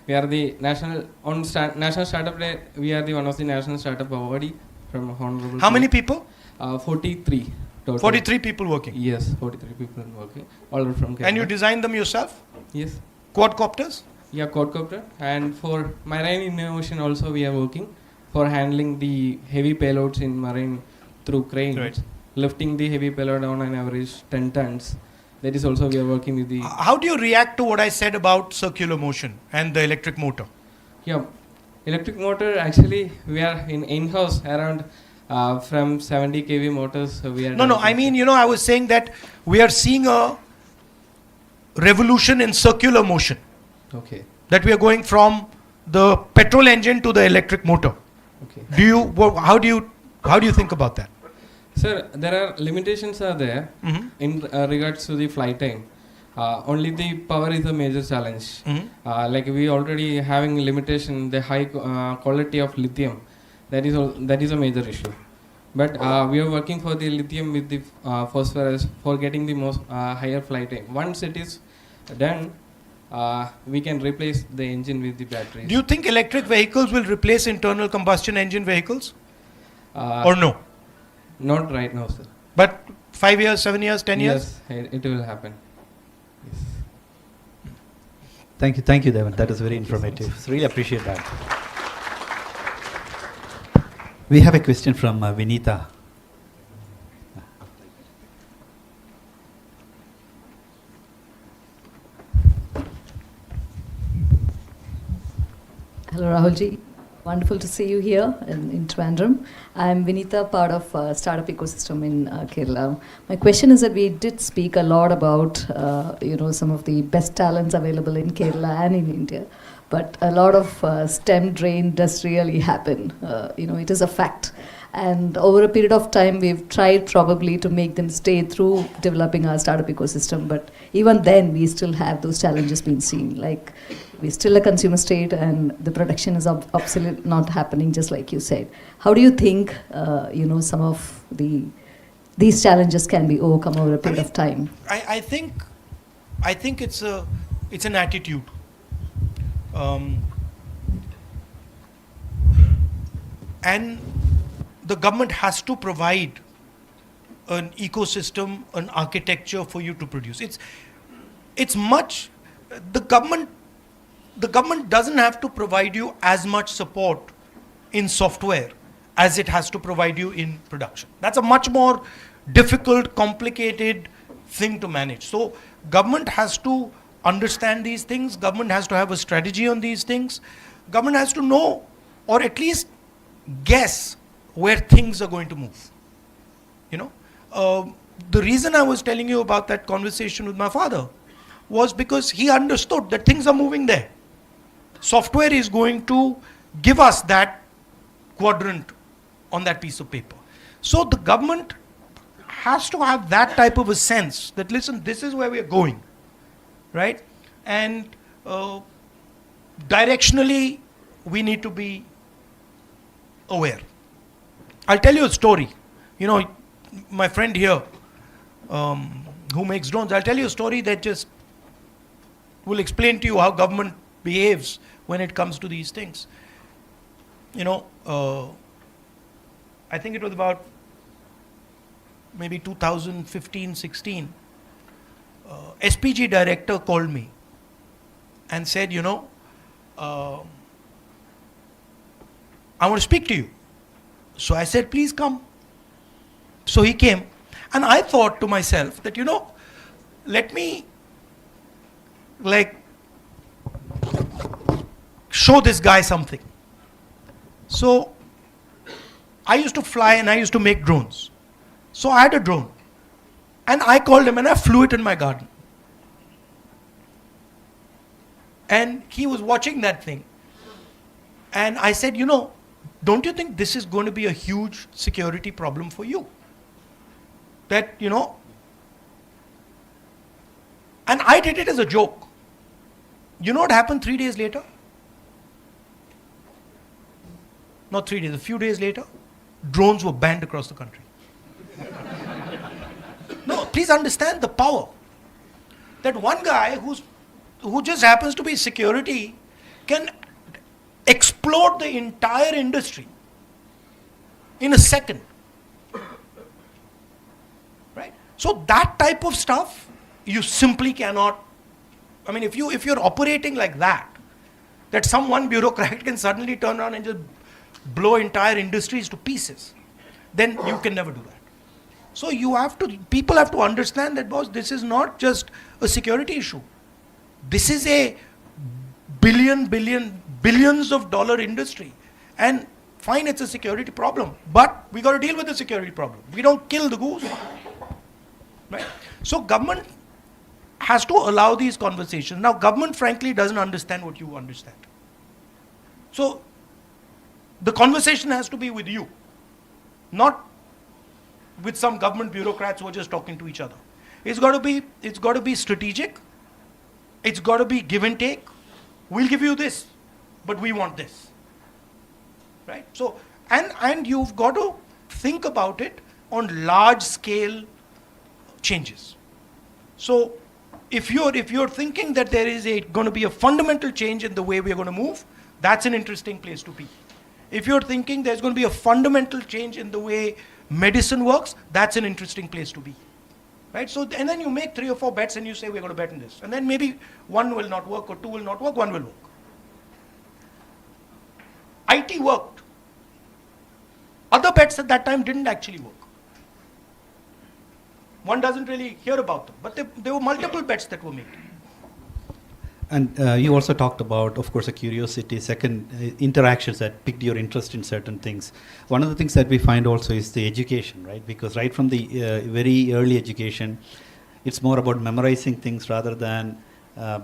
we are the national startup day. We are the one of the national startup awardee from Honorable. How many people? 43. Total. 43 people working. Yes, 43 people working. All are from Keralam. And you designed them yourself? Yes. Quadcopters? Yeah, quadcopter. And for marine innovation also we are working for handling the heavy payloads in marine through cranes. Right. Lifting the heavy payload on an average 10 tons. That is also we are working with the... How do you react to what I said about circular motion and the electric motor? Yeah, electric motor actually we are in-house around from 70 kV motors. So we are... No, I mean, I was saying that we are seeing a revolution in circular motion. Okay. That we are going from the petrol engine to the electric motor. Okay. How do you think about that? Sir, there are limitations are there in regards to the flight time. Only the power is a major challenge. Like we already having limitation, the high quality of lithium, that is a major issue. But we are working for the lithium with the phosphorus for getting the most higher flight time. Once it is done, we can replace the engine with the batteries. Do you think electric vehicles will replace internal combustion engine vehicles? Or no? Not right now, sir. But 5 years, 7 years, 10 years? Yes, it will happen. Yes. Thank you, Devan. That is very informative. Really appreciate that. We have a question from Vinita. Hello, Rahulji. Wonderful to see you here in Trivandrum. I'm Vinita, part of startup ecosystem in Keralam. My question is that we did speak a lot about some of the best talents available in Kerala and in India, but a lot of STEM drain does really happen. It is a fact. And over a period of time, we've tried probably to make them stay through developing our startup ecosystem, but even then, we still have those challenges being seen. Like, we're still a consumer state, and the production is absolutely not happening, just like you said. How do you think, some of these challenges can be overcome over a period of time? I think it's an attitude. And the government has to provide an ecosystem, an architecture for you to produce. The government doesn't have to provide you as much support in software as it has to provide you in production. That's a much more difficult, complicated thing to manage. So government has to understand these things. Government has to have a strategy on these things. Government has to know, or at least guess, where things are going to move. The reason I was telling you about that conversation with my father was because he understood that things are moving there. Software is going to give us that quadrant on that piece of paper. So the government has to have that type of a sense that, listen, this is where we are going, right? And directionally, we need to be aware. I'll tell you a story. My friend here, who makes drones, I'll tell you a story that just will explain to you how government behaves when it comes to these things. I think it was about maybe 2015-16. SPG director called me and said, I want to speak to you. So I said, please come. So he came. And I thought to myself that, let me show this guy something. So I used to fly and I used to make drones. So I had a drone. And I called him and I flew it in my garden. And he was watching that thing. And I said, don't you think this is going to be a huge security problem for you? That, and I did it as a joke. You know what happened 3 days later? Not 3 days, a few days later, drones were banned across the country. No, please understand the power. That one guy who just happens to be security can explode the entire industry in a second. Right? So that type of stuff, you simply cannot, if you're operating like that some one bureaucrat can suddenly turn around and just blow entire industries to pieces, then you can never do that. So people have to understand that, boss, this is not just a security issue. This is a billions of dollar industry. And fine, it's a security problem, but we got to deal with the security problem. We don't kill the goose. Right? So government has to allow these conversations. Now, government frankly doesn't understand what you understand. So the conversation has to be with you, not with some government bureaucrats who are just talking to each other. It's got to be strategic. It's got to be give and take. We'll give you this, but we want this, right? So, and you've got to think about it on large scale changes. So, if you're thinking that there is going to be a fundamental change in the way we are going to move, that's an interesting place to be. If you're thinking there's going to be a fundamental change in the way medicine works, that's an interesting place to be. Right? So, and then you make 3 or 4 bets and you say we're going to bet on this. And then maybe 1 will not work or 2 will not work, 1 will work. IT worked. Other bets at that time didn't actually work. One doesn't really hear about them, but there were multiple bets that were made. And you also talked about, of course, a curiosity, second, interactions that piqued your interest in certain things. One of the things that we find also is the education, right? Because right from the very early education, it's more about memorizing things rather than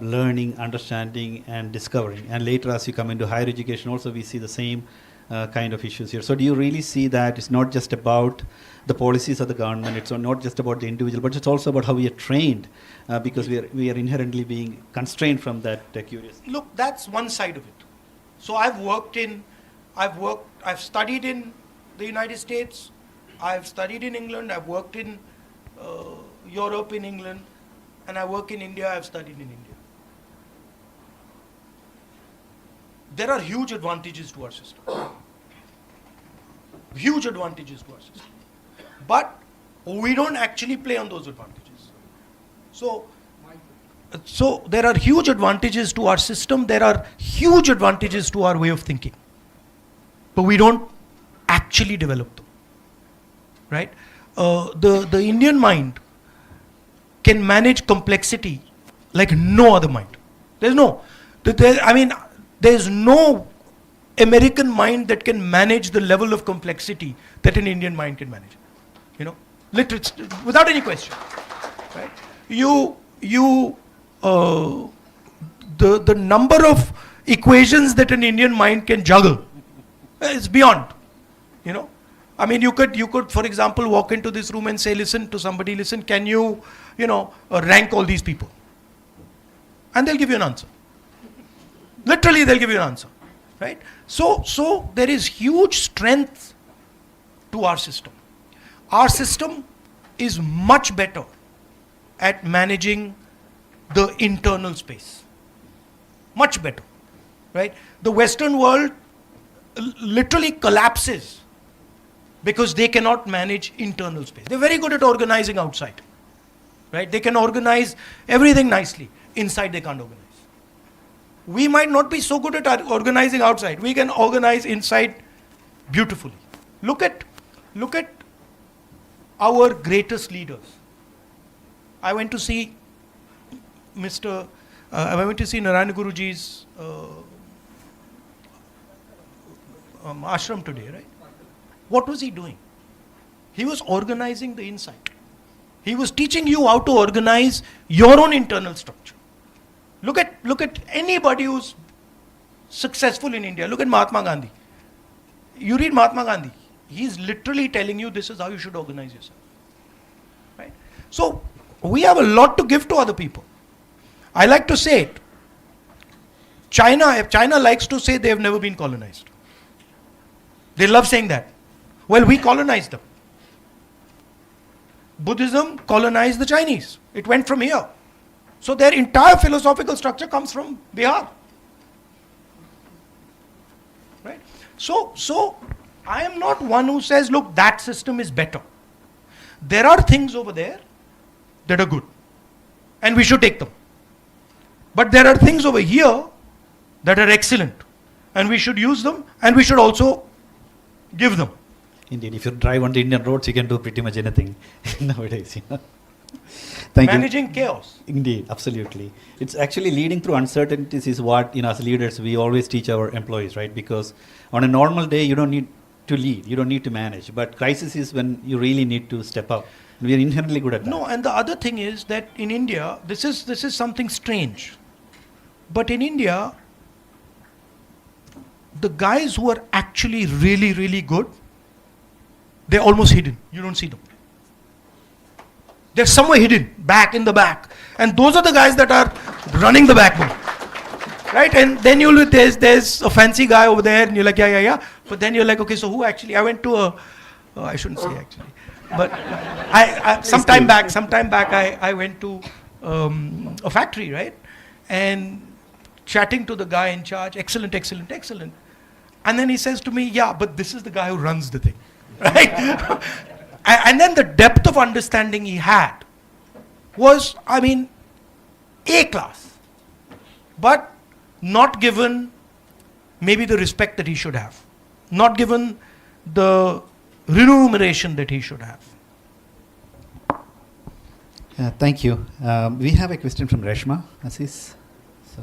learning, understanding, and discovering. And later, as you come into higher education, also we see the same kind of issues here. So do you really see that it's not just about the policies of the government, it's not just about the individual, but it's also about how we are trained, because we are inherently being constrained from that curiosity? Look, that's one side of it. So I've studied in the United States, I've studied in England, I've worked in Europe, in England, and I work in India, I've studied in India. There are huge advantages to our system. Huge advantages to our system. But we don't actually play on those advantages. So there are huge advantages to our system, there are huge advantages to our way of thinking. But we don't actually develop them. Right? The Indian mind can manage complexity like no other mind. There's no American mind that can manage the level of complexity that an Indian mind can manage. You know, literally, without any question. Right? The number of equations that an Indian mind can juggle is beyond. You know, I mean, you could, for example, walk into this room and say, listen, can you, rank all these people? And they'll give you an answer. Literally, they'll give you an answer, right? So there is huge strength to our system. Our system is much better at managing the internal space. Much better, right? The Western world literally collapses because they cannot manage internal space. They're very good at organizing outside, right? They can organize everything nicely. Inside, they can't organize. We might not be so good at organizing outside. We can organize inside beautifully. Look at our greatest leaders. I went to see Narayana Guruji's ashram today, right? What was he doing? He was organizing the inside. He was teaching you how to organize your own internal structure. Look at anybody who's successful in India. Look at Mahatma Gandhi. You read Mahatma Gandhi. He's literally telling you this is how you should organize yourself. Right? So we have a lot to give to other people. I like to say it. If China likes to say they have never been colonized. They love saying that. Well, we colonized them. Buddhism colonized the Chinese. It went from here. So their entire philosophical structure comes from Bihar. Right? So I am not one who says, look, that system is better. There are things over there that are good, and we should take them. But there are things over here that are excellent, and we should use them, and we should also give them. Indeed, if you drive on the Indian roads, you can do pretty much anything nowadays. Managing chaos. Indeed, absolutely. It's actually leading through uncertainties is what, as leaders, we always teach our employees, right? Because on a normal day, you don't need to lead, you don't need to manage. But crisis is when you really need to step up. We are inherently good at that. No, and the other thing is that in India, this is something strange. But in India, the guys who are actually really, really good, they're almost hidden. You don't see them. They're somewhere hidden, back in the back. And those are the guys that are running the backbone. Right? And then there's a fancy guy over there, and you're like, yeah. But then you're like, okay, so who actually? I went to I shouldn't say actually. But sometime back, I went to a factory, right? And chatting to the guy in charge, excellent. And then he says to me, yeah, but this is the guy who runs the thing, right? And then the depth of understanding he had was, I mean, A class, but not given maybe the respect that he should have, not given the remuneration that he should have. Thank you. We have a question from Reshma Aziz. So.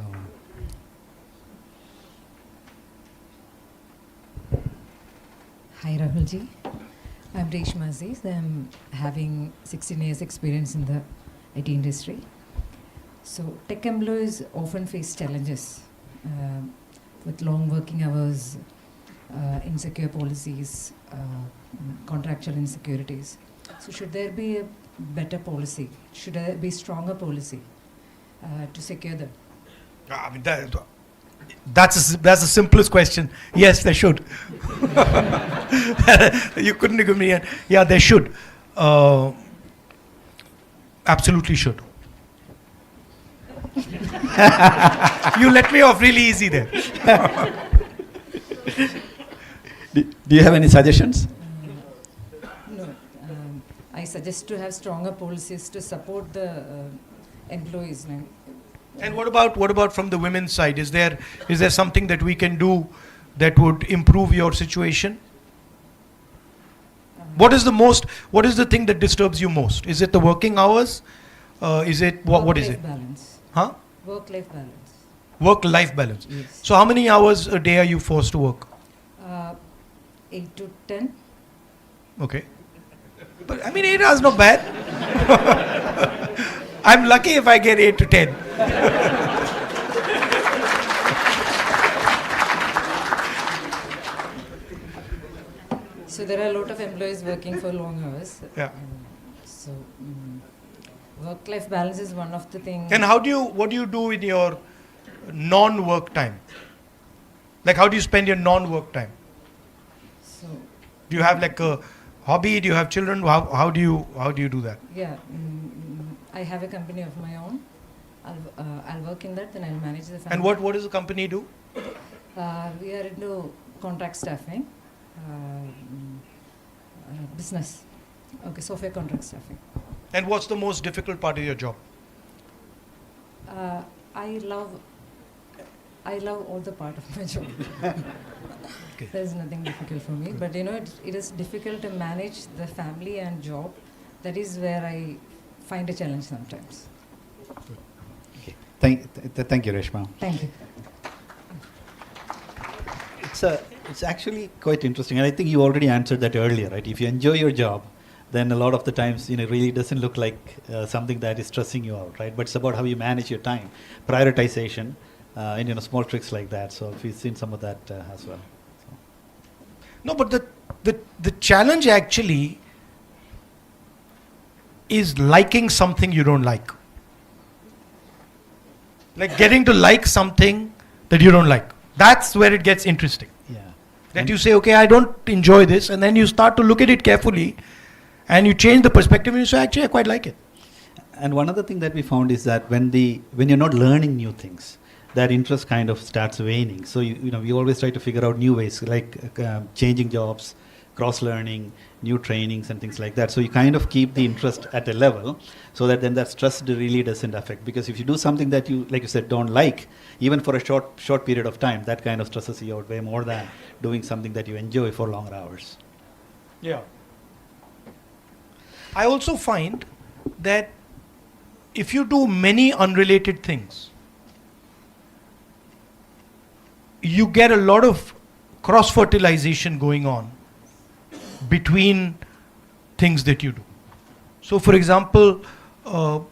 Hi Rahulji, I'm Reshma Aziz. I'm having 16 years experience in the IT industry. So tech employees often face challenges with long working hours, insecure policies, contractual insecurities. So should there be a better policy? Should there be stronger policy to secure them? I mean, that's the simplest question. Yes, they should. You couldn't give me yeah, they should. Absolutely should. You let me off really easy there. Do you have any suggestions? No. I suggest to have stronger policies to support the employees. And what about from the women's side? Is there something that we can do that would improve your situation? What is the thing that disturbs you most? Is it the working hours? Is it what is it? Balance. Huh? Work-life balance. Work-life balance. Yes. So how many hours a day are you forced to work? 8 to 10. Okay. But I mean 8 hours not bad. I'm lucky if I get 8 to 10. So there are a lot of employees working for long hours. Yeah. So work-life balance is one of the things. And what do you do in your non-work time? Like how do you spend your non-work time? So do you have like a hobby? Do you have children? How do you do that? Yeah, I have a company of my own. I'll work in that, then I'll manage the family. And what does the company do? We are into contract staffing, business. Okay, software contract staffing. And what's the most difficult part of your job? I love all the part of my job. Okay. There's nothing difficult for me, but it is difficult to manage the family and job. That is where I find a challenge sometimes. Okay. Thank you, Reshma. Thank you. It's actually quite interesting, and I think you already answered that earlier, right? If you enjoy your job, then a lot of the times, it really doesn't look like something that is stressing you out, right? But it's about how you manage your time, prioritization, and small tricks like that. So we've seen some of that as well. So. No, but the challenge actually is liking something you don't like. Like getting to like something that you don't like. That's where it gets interesting. Yeah. That you say, okay, I don't enjoy this, and then you start to look at it carefully, and you change the perspective, and you say, actually, I quite like it. And one other thing that we found is that when you're not learning new things, that interest kind of starts waning. So we always try to figure out new ways, like changing jobs, cross-learning, new trainings and things like that. So you kind of keep the interest at a level so that then that stress really doesn't affect. Because if you do something that you, like you said, don't like, even for a short period of time, that kind of stresses you out way more than doing something that you enjoy for longer hours. Yeah. I also find that if you do many unrelated things, you get a lot of cross-fertilization going on between things that you do. So for example,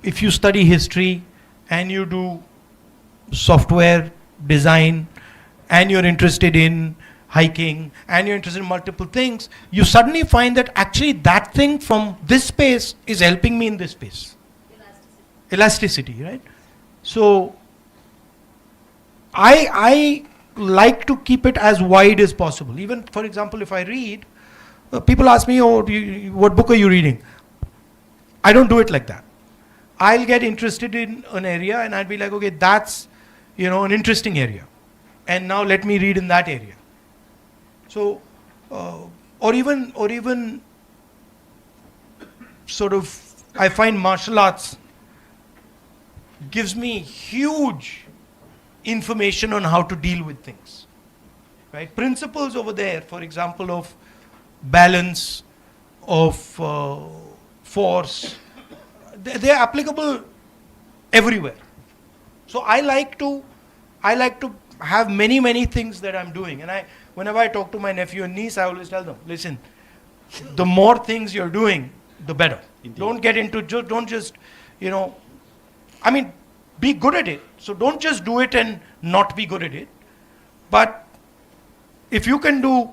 if you study history and you do software design and you're interested in hiking, and you're interested in multiple things, you suddenly find that actually that thing from this space is helping me in this space. Elasticity, right? So I like to keep it as wide as possible. Even, for example, if I read, people ask me, oh, what book are you reading? I don't do it like that. I'll get interested in an area and I'll be like, okay, that's, an interesting area. And now let me read in that area. So, or even sort of, I find martial arts gives me huge information on how to deal with things, right? Principles over there, for example, of balance, of force, they're applicable everywhere. So I like to have many things that I'm doing, and whenever I talk to my nephew and niece, I always tell them, listen, the more things you're doing, the better. Indeed. Don't get into, don't just, be good at it. So don't just do it and not be good at it. But if you can do,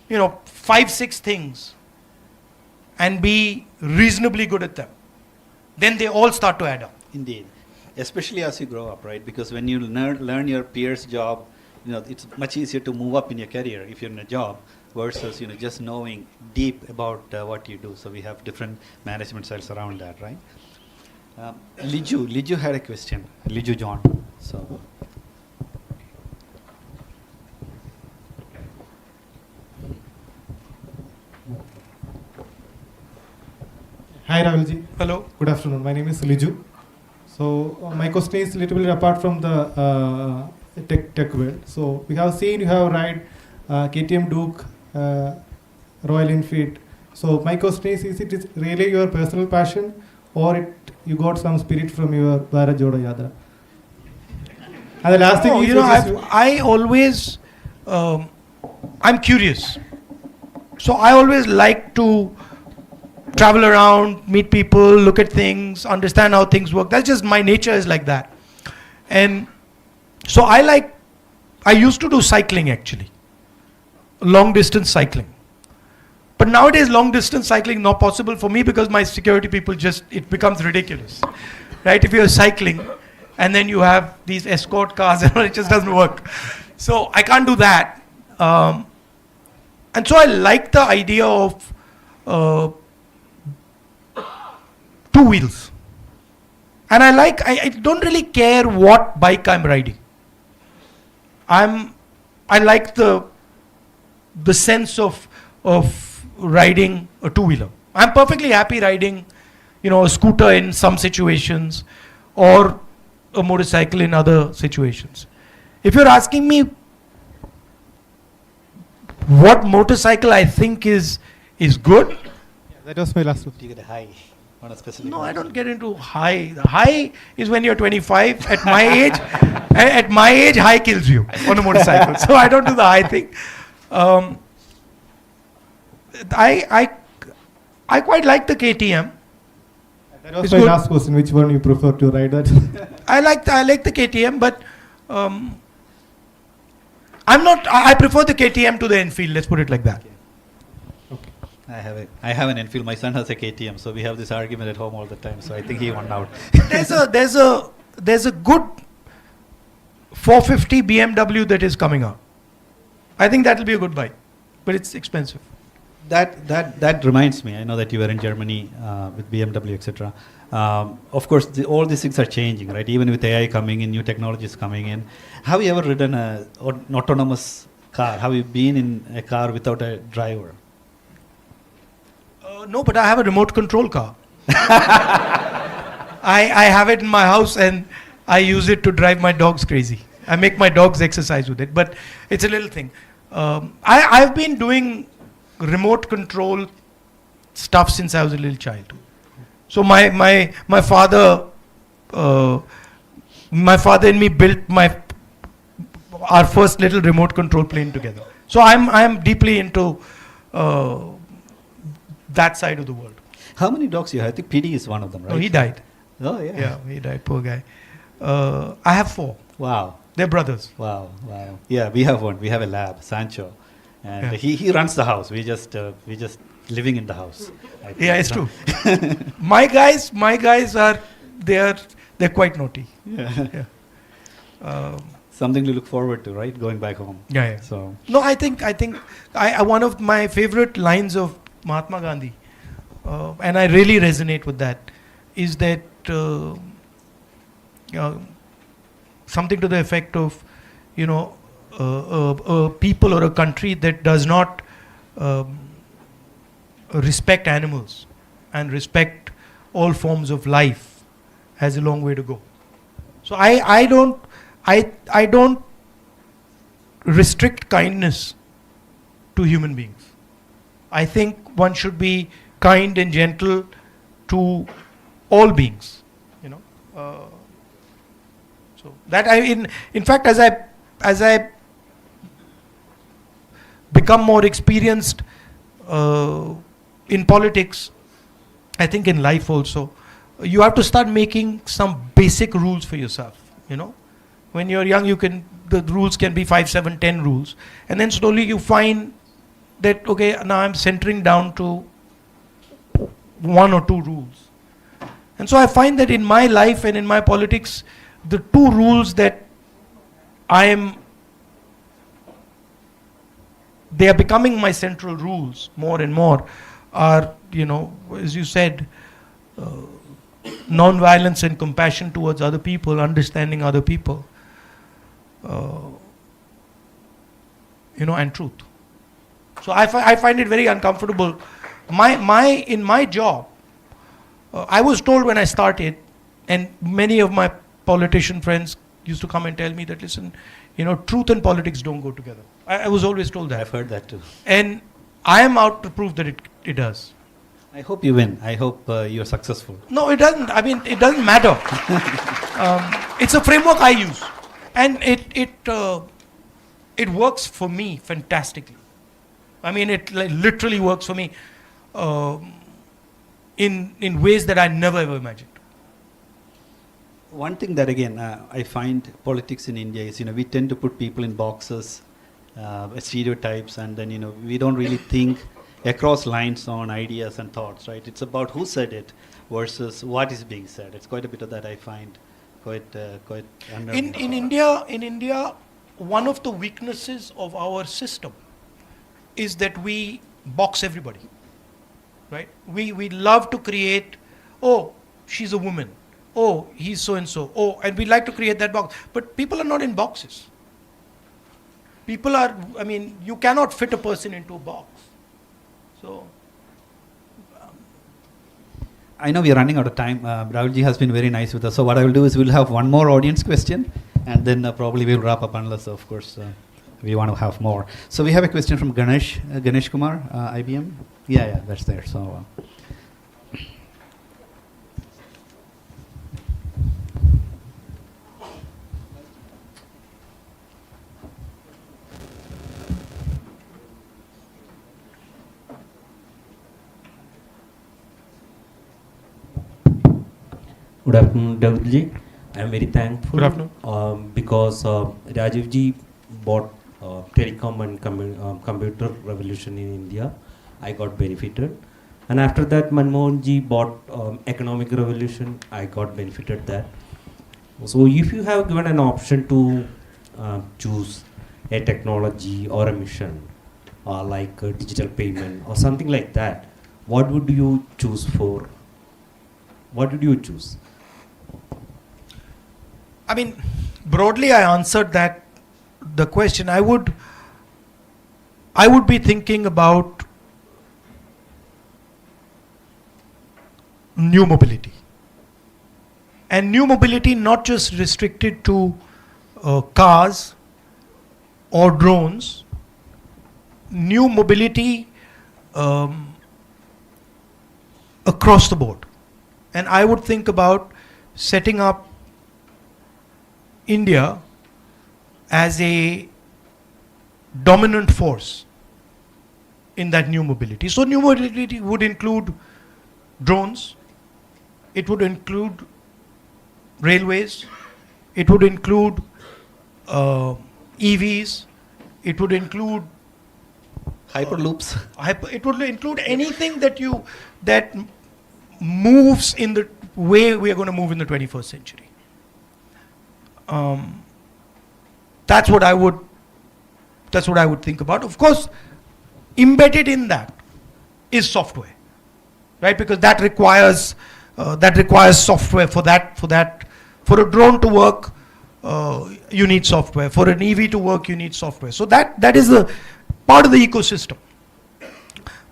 5-6 things and be reasonably good at them, then they all start to add up. Indeed. Especially as you grow up, right? Because when you learn your peer's job, it's much easier to move up in your career if you're in a job versus, just knowing deep about what you do. So we have different management styles around that, right? Liju had a question. Liju John. So. Hi Rahulji. Hello. Good afternoon. My name is Liju. So my question is a little bit apart from the tech world. So we have seen you have ride KTM Duke, Royal Enfield. So my question is it really your personal passion, or you got some spirit from your Bharat Jodo Yatra? And the last thing I always, I'm curious. So I always like to travel around, meet people, look at things, understand how things work. That's just my nature is like that. And so I used to do cycling actually, long distance cycling. But nowadays long distance cycling not possible for me because my security people it becomes ridiculous. Right? If you're cycling and then you have these escort cars, it just doesn't work. So I can't do that. And so I like the idea of two wheels. And I don't really care what bike I'm riding. I like the sense of riding a two-wheeler. I'm perfectly happy riding, a scooter in some situations or a motorcycle in other situations. If you're asking me what motorcycle I think is good. Yeah, that was my last one. Do you get a high on a specific? No, I don't get into high. The high is when you're 25. At my age, high kills you on a motorcycle. So I don't do the high thing. I quite like the KTM. That was my last question. Which one you prefer to ride that? I like the KTM, but I prefer the KTM to the Enfield. Let's put it like that. Okay. I have an Enfield. My son has a KTM, so we have this argument at home all the time. So I think he won out. There's a good 450 BMW that is coming out. I think that will be a good bike, but it's expensive. That reminds me. I know that you were in Germany with BMW, etc. Of course, all these things are changing, right? Even with AI coming in, new technologies coming in. Have you ever ridden an autonomous car? Have you been in a car without a driver? No, but I have a remote control car. I have it in my house and I use it to drive my dogs crazy. I make my dogs exercise with it, but it's a little thing. I've been doing remote control stuff since I was a little child. So my father and me built our first little remote control plane together. So I'm deeply into that side of the world. How many dogs you have? I think PD is one of them, right? No, he died. Oh yeah. Yeah, he died. Poor guy. I have 4. Wow. They're brothers. Wow, wow. Yeah, we have one. We have a lab, Sancho, and Yeah. he runs the house. We just living in the house. I think. Yeah, it's true. my guys are they're quite naughty. Yeah. Yeah. Something to look forward to, right? Going back home. Yeah. So No, I think I one of my favorite lines of Mahatma Gandhi, and I really resonate with that, is that something to the effect of, a people or a country that does not respect animals and respect all forms of life has a long way to go. So I don't restrict kindness to human beings. I think one should be kind and gentle to all beings. So that in fact, as I become more experienced in politics, I think in life also, you have to start making some basic rules for yourself. When you're young, the rules can be 5, 7, 10 rules, and then slowly you find that, okay, now I'm centering down to 1 or 2 rules. And so I find that in my life and in my politics, the 2 rules that they are becoming my central rules more and more are, as you said, non-violence and compassion towards other people, understanding other people, and truth. So I find it very uncomfortable. In my job, I was told when I started, and many of my politician friends used to come and tell me that, listen, truth and politics don't go together. I was always told that. I've heard that too. And I am out to prove that it does. I hope you win. I hope you're successful. No, it doesn't. I mean, it doesn't matter. It's a framework I use, and it works for me fantastically. I mean, it literally works for me in ways that I never ever imagined. One thing that again I find politics in India is, we tend to put people in boxes, stereotypes, and then we don't really think across lines on ideas and thoughts, right? It's about who said it versus what is being said. It's quite a bit of that I find quite In India, one of the weaknesses of our system is that we box everybody, right? We love to create, oh, she's a woman, oh, he's so and so, oh, and we like to create that box. But people are not in boxes. People are, you cannot fit a person into a box. So, I know we are running out of time. Rahulji has been very nice with us. So what I will do is we'll have one more audience question, and then probably we'll wrap up, unless, of course, we want to have more. So we have a question from Ganesh Kumar, IBM. Yeah, that's there. So. Good afternoon, Rahulji. I am very thankful. Good afternoon. Because Rajivji bought telecom and computer revolution in India. I got benefited. And after that, Manmohanji bought economic revolution. I got benefited that. So if you have given an option to choose a technology or a mission, like digital payment or something like that, what would you choose for? What did you choose? Broadly, I answered the question. I would be thinking about new mobility. And new mobility not just restricted to cars or drones. New mobility across the board. And I would think about setting up India as a dominant force in that new mobility. So new mobility would include drones, it would include railways, it would include EVs. It would include Hyperloops. It would include anything that moves in the way we are going to move in the 21st century. That's what I would think about. Of course, embedded in that is software, right? Because that requires software for that. For a drone to work, you need software. For an EV to work, you need software. So that is a part of the ecosystem.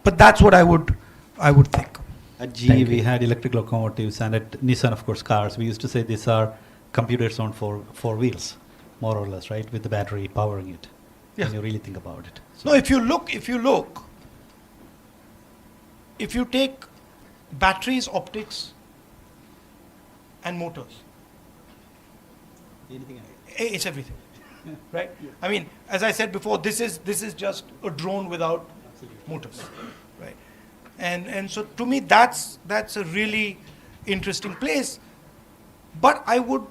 But that's what I would think. At GE, we had electric locomotives, and at Nissan, of course, cars. We used to say these are computers on four wheels, more or less, right? With the battery powering it. Yes. When you really think about it. No, if you take batteries, optics, and motors, it's everything, right? I mean, as I said before, this is just a drone without motors, right? And so to me, that's a really interesting place. But I would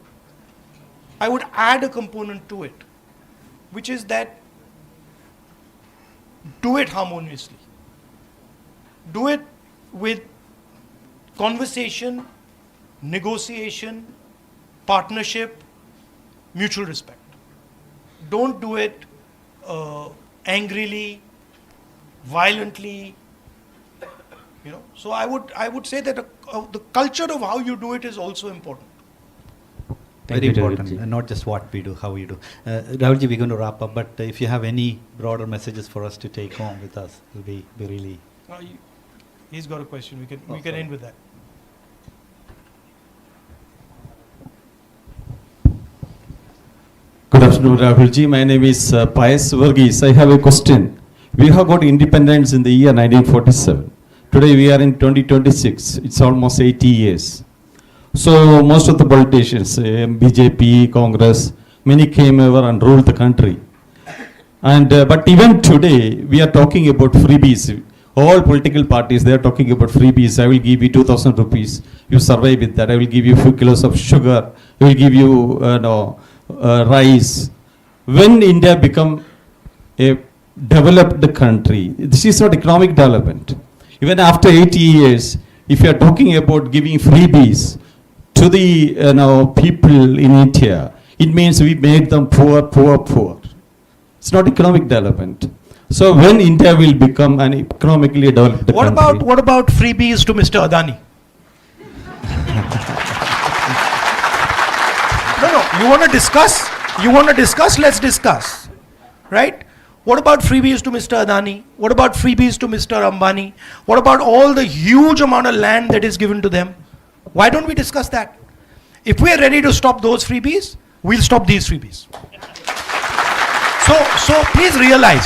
add a component to it, which is that do it harmoniously. Do it with conversation, negotiation, partnership, mutual respect. Don't do it angrily, violently. So I would say that the culture of how you do it is also important. Very important, and not just what we do, how we do. Rahulji, we're going to wrap up, but if you have any broader messages for us to take home with us, it will be really... He's got a question. We can end with that. Good afternoon, Rahulji. My name is Pius Verghese. I have a question. We have got independence in the year 1947. Today we are in 2026. It's almost 80 years. So most of the politicians, BJP, Congress, many came over and ruled the country. And but even today we are talking about freebies. All political parties, they are talking about freebies. I will give you 2,000 rupees. You survive with that. I will give you a few kilos of sugar. I will give you rice. When India become a developed country, this is not economic development. Even after 80 years, if you are talking about giving freebies to the people in India, it means we made them poor. It's not economic development. So when India will become an economically developed country? What about freebies to Mr. Adani? No. You want to discuss? Let's discuss, right? What about freebies to Mr. Adani? What about freebies to Mr. Ambani? What about all the huge amount of land that is given to them? Why don't we discuss that? If we are ready to stop those freebies, we'll stop these freebies. So please realize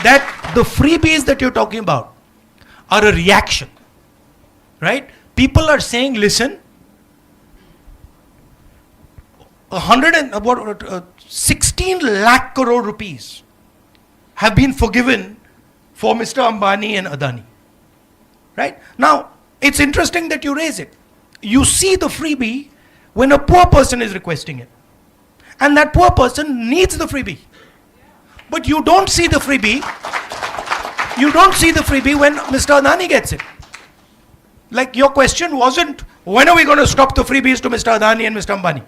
that the freebies that you're talking about are a reaction, right? People are saying, listen, 16 lakh crore rupees have been forgiven for Mr. Ambani and Adani, right? Now, it's interesting that you raise it. You see the freebie when a poor person is requesting it. And that poor person needs the freebie. But you don't see the freebie. You don't see the freebie when Mr. Adani gets it. Like your question wasn't, when are we going to stop the freebies to Mr. Adani and Mr. Ambani?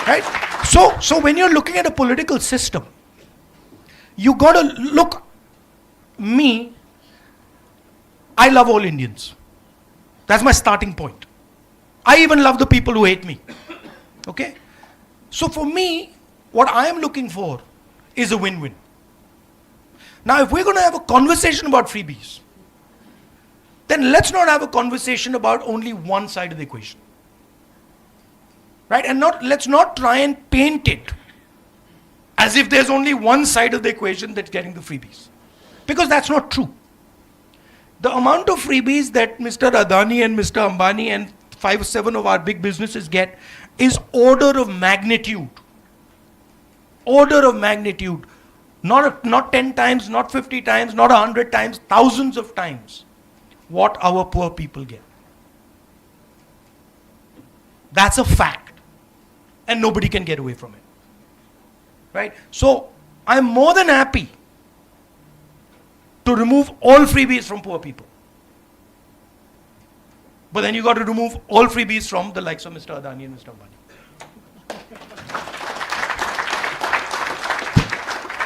Right? So when you're looking at a political system, you got to look, I love all Indians. That's my starting point. I even love the people who hate me. Okay? So for me, what I am looking for is a win-win. Now, if we're going to have a conversation about freebies, then let's not have a conversation about only one side of the equation. Right? And let's not try and paint it as if there's only one side of the equation that's getting the freebies. Because that's not true. The amount of freebies that Mr. Adani and Mr. Ambani and 5-7 of our big businesses get is order of magnitude. Order of magnitude. Not 10 times, not 50 times, not 100 times, thousands of times what our poor people get. That's a fact. And nobody can get away from it. Right? So I'm more than happy to remove all freebies from poor people. But then you got to remove all freebies from the likes of Mr. Adani and Mr. Ambani.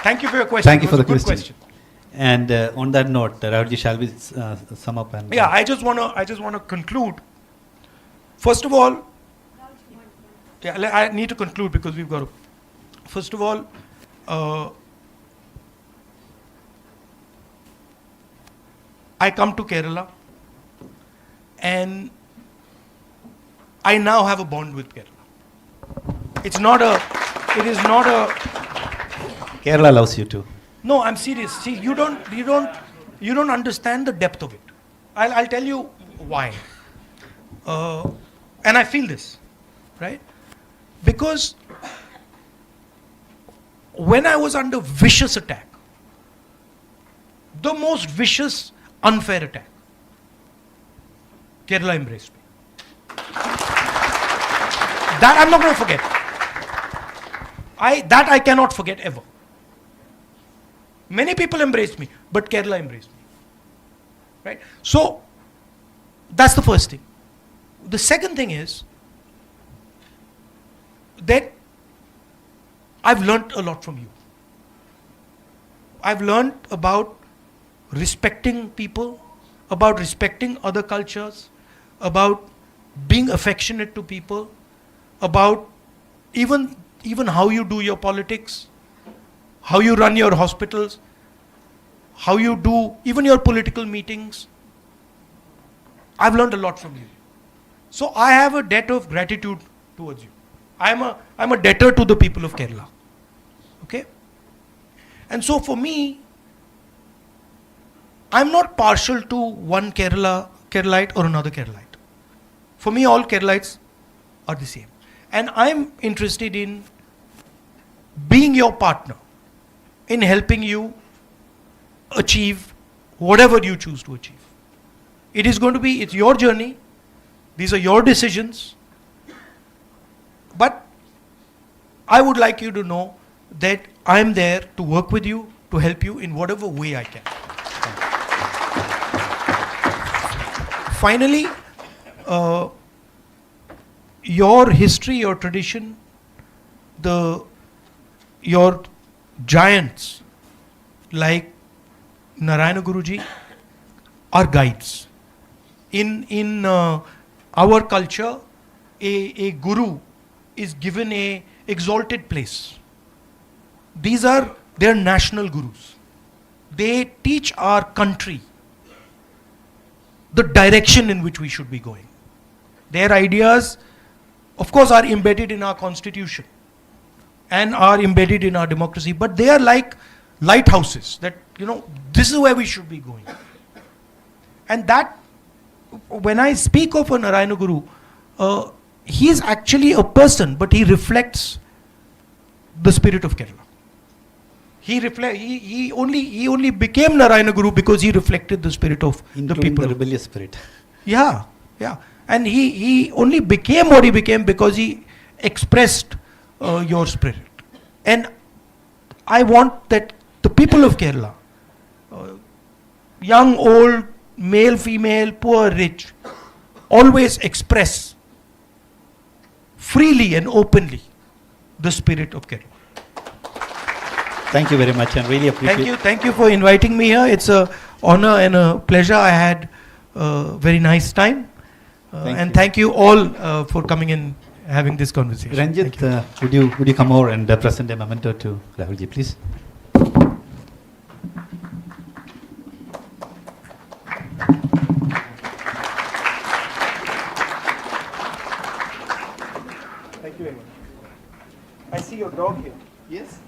Thank you for your question. Thank you for the Good question. And on that note, Rahulji, shall we sum up? And yeah, I just want to conclude. First of all, yeah, I need to conclude because we've got to. First of all, I come to Kerala, and I now have a bond with Kerala. It is not a. Kerala loves you too. No, I'm serious. See, you don't understand the depth of it. I'll tell you why. And I feel this, right? Because when I was under vicious attack, the most vicious, unfair attack, Kerala embraced me. That I'm not going to forget. I cannot forget ever. Many people embraced me, but Kerala embraced me. Right? So, that's the first thing. The second thing is that I've learnt a lot from you. I've learnt about respecting people, about respecting other cultures, about being affectionate to people, about even how you do your politics, how you run your hospitals, how you do even your political meetings. I've learned a lot from you. So I have a debt of gratitude towards you. I'm a debtor to the people of Kerala. Okay? And so for me, I'm not partial to one Keralite or another Keralite. For me, all Keralites are the same. And I'm interested in being your partner, in helping you achieve whatever you choose to achieve. It's your journey. These are your decisions. But I would like you to know that I'm there to work with you, to help you in whatever way I can. Finally, your history, your tradition, your giants like Narayana Guruji are guides. In our culture, a guru is given a exalted place. They are national gurus. They teach our country the direction in which we should be going. Their ideas, of course, are embedded in our constitution and are embedded in our democracy, but they are like lighthouses that, this is where we should be going. And that, when I speak of a Narayana Guru, he is actually a person, but he reflects the spirit of Kerala. He only became Narayana Guru because he reflected the spirit of the people. The rebellious spirit. Yeah. And he only became what he became because he expressed your spirit. And I want that the people of Kerala, young, old, male, female, poor, rich, always express freely and openly the spirit of Kerala. Thank you very much, and really appreciate. Thank you for inviting me here. It's an honor and a pleasure. I had a very nice time. Thank you all for coming and having this conversation. Ranjit, would you come over and present a memento to Rahulji, please? Thank you very much. I see your dog here. Yes.